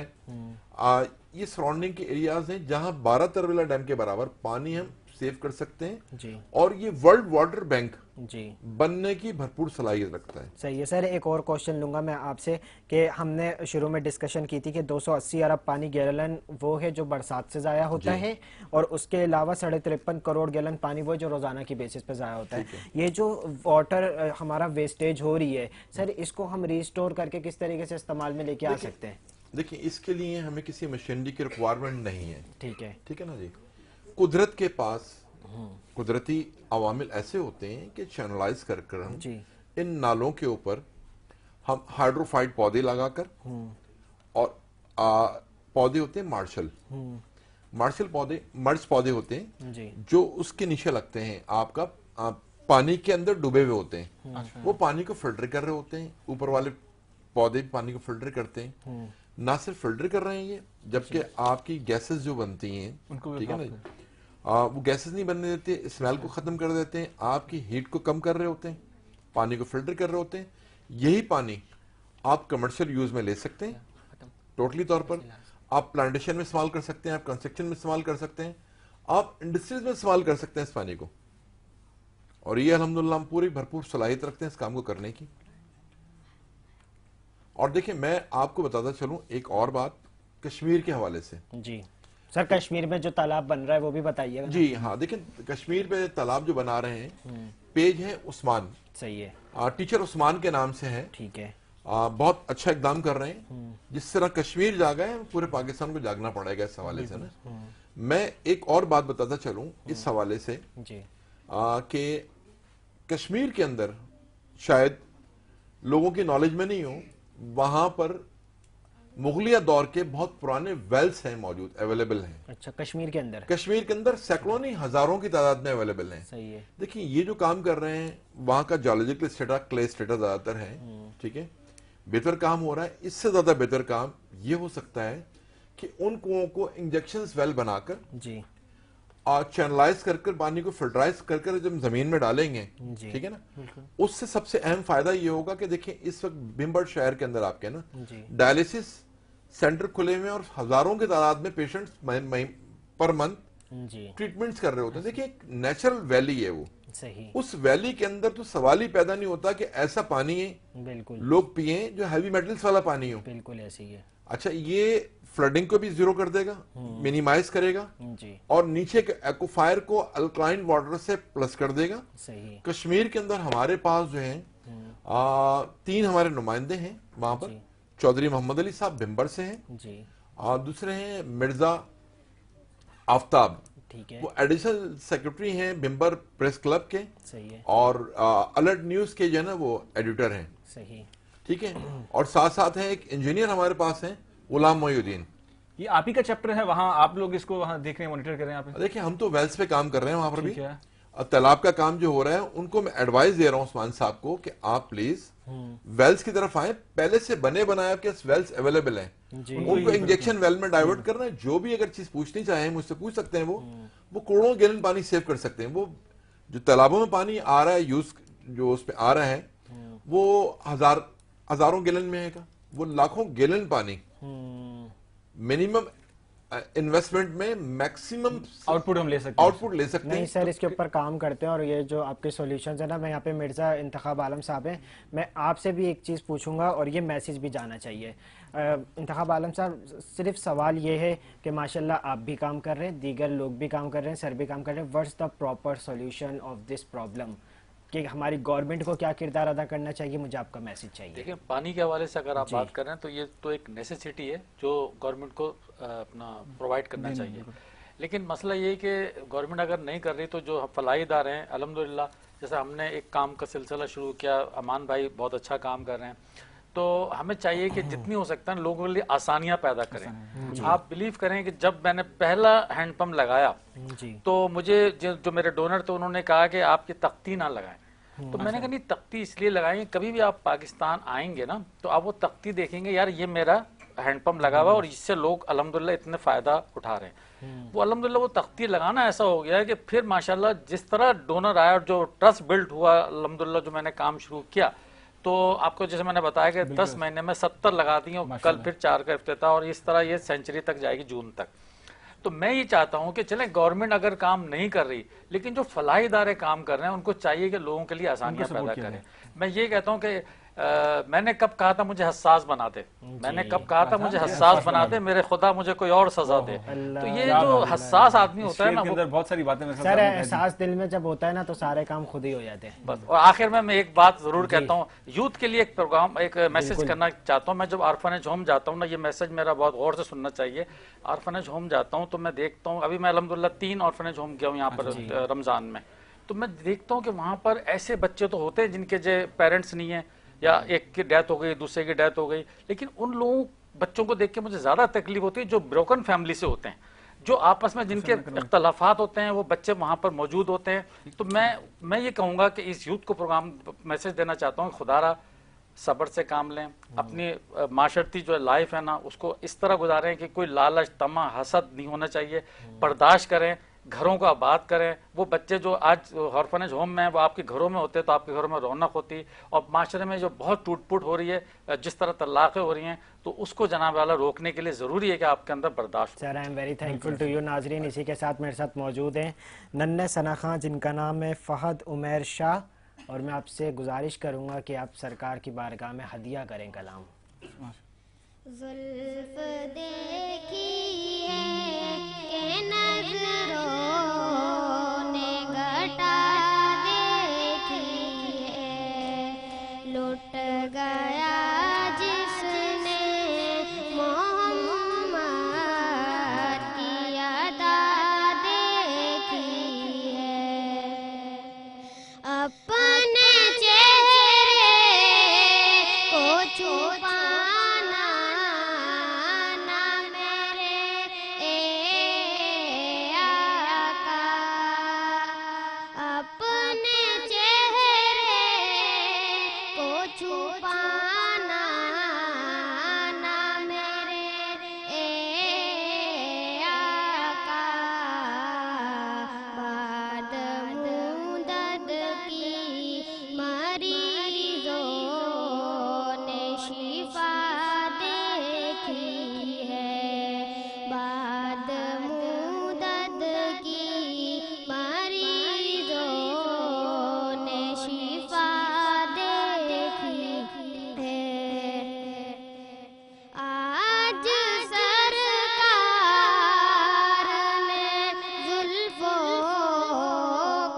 Speaker 5: ये सराउंडिंग के एरियाज हैं जहां 12 तरवेला डैम के बराबर पानी हम सेव कर सकते हैं।
Speaker 2: जी
Speaker 5: और ये वर्ल्ड वाटर बैंक
Speaker 2: जी
Speaker 5: बनने की भरपूर सलाहियत रखता है।
Speaker 2: सही है सर। एक और क्वेश्चन लूंगा मैं आपसे कि हमने शुरू में डिस्कशन की थी कि 280 अरब पानी गैलन वो है जो बरसात से ज़ाया होता है, और उसके अलावा 53.5 करोड़ गैलन पानी वो जो रोज़ाना की बेसिस पे ज़ाया होता है। ये जो वाटर हमारा वेस्टेज हो रही है सर, इसको हम रिस्टोर करके किस तरीके से इस्तेमाल में लेके आ सकते हैं?
Speaker 5: देखिए, इसके लिए हमें किसी मशीनरी की रिक्वायरमेंट नहीं है।
Speaker 2: ठीक है
Speaker 5: ठीक है ना जी। कुदरत के पास कुदरती अवामिल ऐसे होते हैं कि चैनलाइज कर कर हम
Speaker 2: जी
Speaker 5: इन नालों के ऊपर हम हाइड्रोफाइट पौधे लगाकर, और पौधे होते हैं मार्शल, मार्शल पौधे, मर्ज पौधे होते हैं
Speaker 2: जी
Speaker 5: जो उसके नीचे लगते हैं, आपका पानी के अंदर डूबे हुए होते हैं। वो पानी को फिल्टर कर रहे होते हैं, ऊपर वाले पौधे पानी को फिल्टर करते हैं। ना सिर्फ फिल्टर कर रहे हैं ये, जबकि आपकी गैसेस जो बनती हैं
Speaker 3: उनको भी
Speaker 5: ठीक है
Speaker 3: साफ
Speaker 5: ना, वो गैसेस नहीं बनने देते, स्मेल को खत्म कर देते हैं, आपकी हीट को कम कर रहे होते हैं, पानी को फिल्टर कर रहे होते हैं। यही पानी आप कमर्शियल यूज में ले सकते हैं टोटली तौर पर। आप प्लांटेशन में इस्तेमाल कर सकते हैं, आप कंस्ट्रक्शन में इस्तेमाल कर सकते हैं, आप इंडस्ट्रीज में इस्तेमाल कर सकते हैं इस पानी को। और ये अल्हम्दुलिल्लाह हम पूरी भरपूर सलाहियत रखते हैं इस काम को करने की। और देखिए, मैं आपको बताता चलूं एक और बात कश्मीर के हवाले से।
Speaker 2: जी सर, कश्मीर में जो तालाब बन रहा है वो भी बताइएगा।
Speaker 5: जी हाँ, देखिए कश्मीर पे तालाब जो बना रहे हैं, पेज है उस्मान,
Speaker 2: सही है,
Speaker 5: टीचर उस्मान के नाम से है।
Speaker 2: ठीक है,
Speaker 5: बहुत अच्छा इकदाम कर रहे हैं। जिस तरह कश्मीर जागा है, पूरे पाकिस्तान को जागना पड़ेगा इस हवाले से ना। मैं एक और बात बताता चलूं इस हवाले से
Speaker 2: जी
Speaker 5: कि कश्मीर के अंदर शायद लोगों की नॉलेज में नहीं हो, वहां पर मुगलिया दौर के बहुत पुराने वेल्स हैं मौजूद, अवेलेबल हैं।
Speaker 2: अच्छा, कश्मीर के अंदर?
Speaker 5: कश्मीर के अंदर सैकड़ों नहीं हजारों की तादाद में अवेलेबल हैं।
Speaker 2: सही है।
Speaker 5: देखिए, ये जो काम कर रहे हैं, वहां का जियोलॉजिकल स्टेटा क्ले स्टेटा ज्यादातर है, ठीक है, बेहतर काम हो रहा है। इससे ज्यादा बेहतर काम ये हो सकता है कि उन कुओं को इंजेक्शन वेल बनाकर
Speaker 2: जी
Speaker 5: और चैनलाइज कर पानी को फिल्टराइज कर जब जमीन में डालेंगे, ठीक है ना, उससे सबसे अहम फायदा ये होगा कि देखिए इस वक्त भिम्बड़ शहर के अंदर आपके ना डायलिसिस सेंटर खुले हुए हैं और हजारों की तादाद में पेशेंट्स पर मंथ ट्रीटमेंट्स कर रहे होते हैं। देखिए, एक नेचुरल वैली है वो,
Speaker 2: सही।
Speaker 5: उस वैली के अंदर तो सवाल ही पैदा नहीं होता कि ऐसा पानी है
Speaker 2: बिल्कुल
Speaker 5: लोग पिए जो हैवी मेटल्स वाला पानी हो।
Speaker 2: बिल्कुल ऐसे ही है।
Speaker 5: अच्छा, ये फ्लडिंग को भी जीरो कर देगा, मिनिमाइज करेगा
Speaker 2: जी,
Speaker 5: और नीचे के एक्वाफायर को अल्कलाइन वाटर से प्लस कर देगा।
Speaker 2: सही।
Speaker 5: कश्मीर के अंदर हमारे पास जो है 3 हमारे नुमाइंदे हैं वहां पर। चौधरी मोहम्मद अली साहब भिम्बर से हैं
Speaker 2: जी,
Speaker 5: और दूसरे हैं मिर्जा आफ्ताब,
Speaker 2: ठीक है,
Speaker 5: वो एडिशनल सेक्रेटरी हैं भिम्बर प्रेस क्लब के,
Speaker 2: सही है,
Speaker 5: और अलर्ट न्यूज के जो है ना वो एडिटर हैं,
Speaker 2: सही,
Speaker 5: ठीक है। और साथ साथ है एक इंजीनियर हमारे पास हैं गुलाम मोहिउद्दीन।
Speaker 3: ये आप ही का चैप्टर है वहां, आप लोग इसको वहां देख रहे हैं, मॉनिटर कर रहे हैं आप?
Speaker 5: देखिए, हम तो वेल्स पे काम कर रहे हैं वहां पर भी,
Speaker 3: ठीक है।
Speaker 5: और तालाब का काम जो हो रहा है उनको मैं एडवाइस दे रहा हूं उस्मान साहब को कि आप प्लीज वेल्स की तरफ आए। पहले से बने बनाए आपके वेल्स अवेलेबल हैं, उनको इंजेक्शन वेल में डाइवर्ट करना है। जो भी अगर चीज पूछनी चाहे मुझसे पूछ सकते हैं। वो करोड़ों गैलन पानी सेव कर सकते हैं। वो जो तालाबों में पानी आ रहा है, यूज जो उस पे आ रहा है, वो हजारों गैलन में है का, वो लाखों गैलन पानी मिनिमम इन्वेस्टमेंट में मैक्सिमम
Speaker 3: आउटपुट हम ले सकते हैं।
Speaker 2: नहीं सर, इसके ऊपर काम करते हैं। और ये जो आपके सॉल्यूशंस है ना, मैं यहाँ पे मिर्ज़ा इंतखाब आलम साहब हैं, मैं आपसे भी एक चीज़ पूछूंगा और ये मैसेज भी जाना चाहिए। इंतखाब आलम साहब, सिर्फ सवाल ये है कि माशाल्लाह आप भी काम कर रहे हैं, दीगर लोग भी काम कर रहे हैं, सर भी काम कर रहे हैं, what's the proper solution of this problem, कि हमारी गवर्नमेंट को क्या किरदार अदा करना चाहिए? मुझे आपका मैसेज चाहिए।
Speaker 6: देखिए, पानी के हवाले से अगर आप बात कर रहे हैं तो ये तो एक नेसेसिटी है जो गवर्नमेंट को अपना प्रोवाइड करना चाहिए। लेकिन मसला ये है कि गवर्नमेंट अगर नहीं कर रही तो जो फलाही इदारे हैं, अल्हम्दुलिल्लाह, जैसे हमने एक काम का सिलसिला शुरू किया, अमान भाई बहुत अच्छा काम कर रहे हैं, तो हमें चाहिए कि जितनी हो सकता है लोगों के लिए आसानियां पैदा करें। आप बिलीव करें कि जब मैंने पहला हैंडपम्प लगाया तो मुझे जो मेरे डोनर थे उन्होंने कहा कि आपकी तख्ती ना लगाएं। तो मैंने कहा नहीं, तख्ती इसलिए लगाएंगे, कभी भी आप पाकिस्तान आएंगे ना तो आप वो तख्ती देखेंगे, यार ये मेरा हैंडपम्प लगा हुआ और इससे लोग अल्हम्दुलिल्लाह इतने फायदा उठा रहे हैं। वो अल्हम्दुलिल्लाह वो तख्ती लगाना ऐसा हो गया है कि फिर माशाल्लाह जिस तरह डोनर आया और जो ट्रस्ट बिल्ड हुआ, अल्हम्दुलिल्लाह जो मैंने काम शुरू किया, तो आपको जैसे मैंने बताया कि 10 महीने में 70 लगा दी और कल फिर 4 का इफ्तिताह, और इस तरह ये सेंचुरी तक जाएगी, जून तक। तो मैं ये चाहता हूं कि चलें, गवर्नमेंट अगर काम नहीं कर रही, लेकिन जो फलाही इदारे काम कर रहे हैं उनको चाहिए कि लोगों के लिए आसानियां पैदा करें। मैं ये कहता हूं कि मैंने कब कहा था मुझे हसास बना दे, मैंने कब कहा था मुझे हसास बना दे, मेरे खुदा मुझे कोई और सजा दे। तो ये जो हसास आदमी होता है ना, वो
Speaker 3: बहुत सारी बातें
Speaker 2: सर, एहसास दिल में जब होता है ना तो सारे काम खुद ही हो जाते हैं
Speaker 6: बस। और आखिर में मैं एक बात जरूर कहता हूँ, यूथ के लिए एक प्रोग्राम, एक मैसेज करना चाहता हूँ। मैं जब ऑर्फनेज होम जाता हूँ ना, ये मैसेज मेरा बहुत गौर से सुनना चाहिए। ऑर्फनेज होम जाता हूँ तो मैं देखता हूँ, अभी मैं अल्हम्दुलिल्लाह 3 ऑर्फनेज होम गया हूँ यहाँ पर रमजान में, तो मैं देखता हूँ कि वहाँ पर ऐसे बच्चे तो होते हैं जिनके जो पेरेंट्स नहीं है, या एक की डेथ हो गई, दूसरे की डेथ हो गई, लेकिन उन लोगों बच्चों को देख के मुझे ज्यादा तकलीफ होती है जो ब्रोकन फैमिली से होते हैं, जो आपस में जिनके इख्तलाफात होते हैं वो बच्चे वहाँ पर मौजूद होते हैं। तो मैं ये कहूँगा कि इस यूथ को प्रोग्राम मैसेज देना चाहता हूँ, खुदारा सब्र से काम लें, अपनी माशरती जो लाइफ है ना उसको इस तरह गुजारें कि कोई लालच तमा हसद नहीं होना चाहिए, बर्दाश्त करें, घरों को आबाद करें। वो बच्चे जो आज ऑर्फनेज होम में हैं वो आपके घरों में होते तो आपके घरों में रौनक होती। और माशरे में जो बहुत टूट फूट हो रही है, जिस तरह तलाक़ें हो रही हैं, तो उसको जनाब वाला रोकने के लिए ज़रूरी है कि आपके अंदर बर्दाश्त।
Speaker 2: Sir I am very thankful to you. नाजरीन, इसी के साथ मेरे साथ मौजूद हैं नन्हे सना खां, जिनका नाम है फ़हद उमैर शाह, और मैं आपसे गुजारिश करूँगा कि आप सरकार की बारगाह में हदिया करें कलाम।
Speaker 7: जुल्फ देखी है कि नजरों ने घटा देखी है, लुट गया जिसने मोहम्मद की अदा देखी है, अपने चेहरे को छुपाना ना मेरे आका, अपने चेहरे को छुपाना ना मेरे आका, बाद मुदद की मरीजों ने शिफा देखी है, बाद मुदद की मरीजों ने शिफा देखी है। आज सरकार ने जुल्फों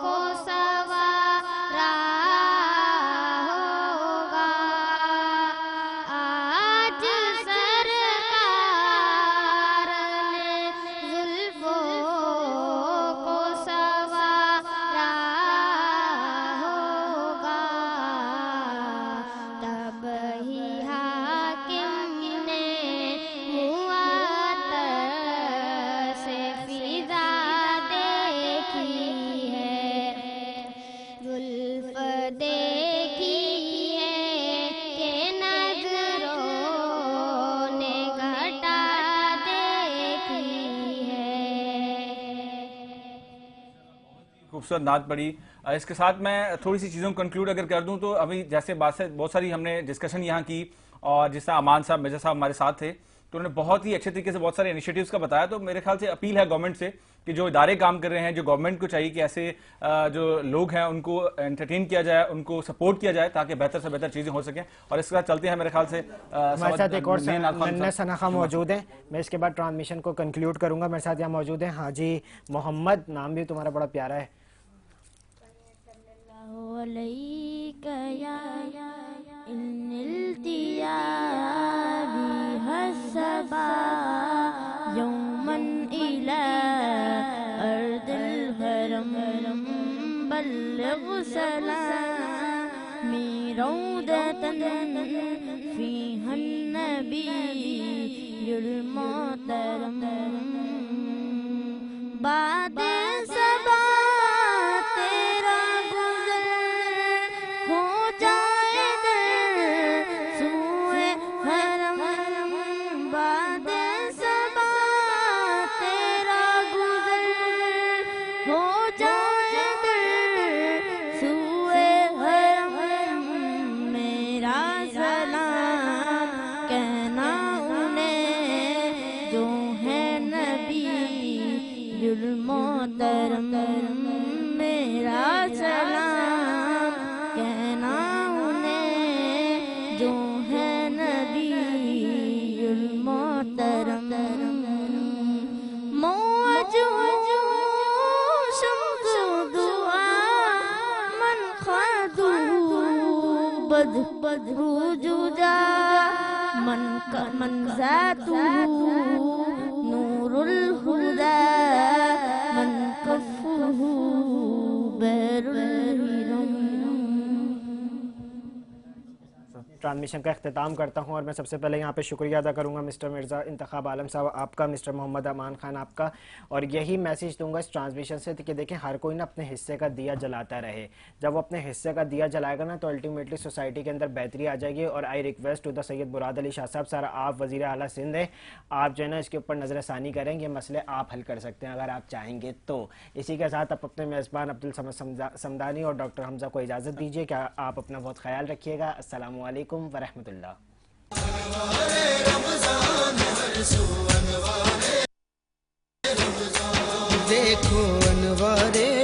Speaker 7: को संवारा होगा, आज सरकार ने जुल्फों को संवारा होगा, तब ही हाकिम ने मुआत्तर से फिजा देखी है, जुल्फ देखी है कि नजरों ने घटा देखी है।
Speaker 3: खूबसूरत नात पड़ी। इसके साथ मैं थोड़ी सी चीज़ों को कंक्लूड अगर कर दूं तो अभी जैसे बहुत सारी हमने डिस्कशन यहाँ की, और जिस तरह अमान साहब मेजर साहब हमारे साथ थे तो उन्होंने बहुत ही अच्छे तरीके से बहुत सारे इनिशिएटिव्स का बताया। तो मेरे ख्याल से अपील है गवर्नमेंट से कि जो इदारे काम कर रहे हैं, जो गवर्नमेंट को चाहिए कि ऐसे जो लोग हैं उनको एंटरटेन किया जाए, उनको सपोर्ट किया जाए ताकि बेहतर से बेहतर चीज़ें हो सकें। और इसके साथ चलते हैं मेरे ख्याल से
Speaker 2: हमारे साथ एक और नन्हे सना खां मौजूद हैं। मैं इसके बाद ट्रांसमिशन को कंक्लूड करूंगा। मेरे साथ यहाँ मौजूद हैं हाजी मोहम्मद, नाम भी तुम्हारा बड़ा प्यारा है।
Speaker 7: यौमन इला अर्दिल हरम बल्लिग सलामी रौदतन फीहन नबियुल मोहतरम, बादे सबा तेरा गुज़र हो जाए सूए हरम, बादे सबा तेरा गुज़र हो जाए सूए हरम, मेरा सलाम कहना उन्हें जो है नबीयुल मोहतरम, मेरा सलाम कहना उन्हें जो है नबीयुल मोहतरम, मौजू शम्स दुआ मन खादू बद रुजुजा मन ज़ातू नूरुल हुदा मन कफ़ुहु बैरुल हिरम।
Speaker 2: ट्रांसमिशन का अख्ताम करता हूँ। और मैं सबसे पहले यहाँ पे शुक्रिया अदा करूँगा मिस्टर मिर्ज़ा इंतखाब आलम साहब आपका, मिस्टर मोहम्मद अमान खान आपका, और यही मैसेज दूंगा इस ट्रांसमिशन से कि देखें हर कोई ना अपने हिस्से का दिया जलाता रहे। जब वो अपने हिस्से का दिया जलाएगा ना तो अल्टीमेटली सोसाइटी के अंदर बेहतरी आ जाएगी। और I request to the Syed Murad Ali Shah Sahab, sir आप वज़ीर आला सिंध हैं, आप जो है ना इसके ऊपर नज़रसानी करें, ये मसले आप हल कर सकते हैं अगर आप चाहेंगे तो। इसी के साथ आप अपने मेज़बान अब्दुल समद समदानी और डॉक्टर हमजा को इजाज़त दीजिए कि आप अपना बहुत ख्याल रखिएगा। अस्सलामु अलैकुम व रहमतुल्लाह।
Speaker 1: देखो अनवारे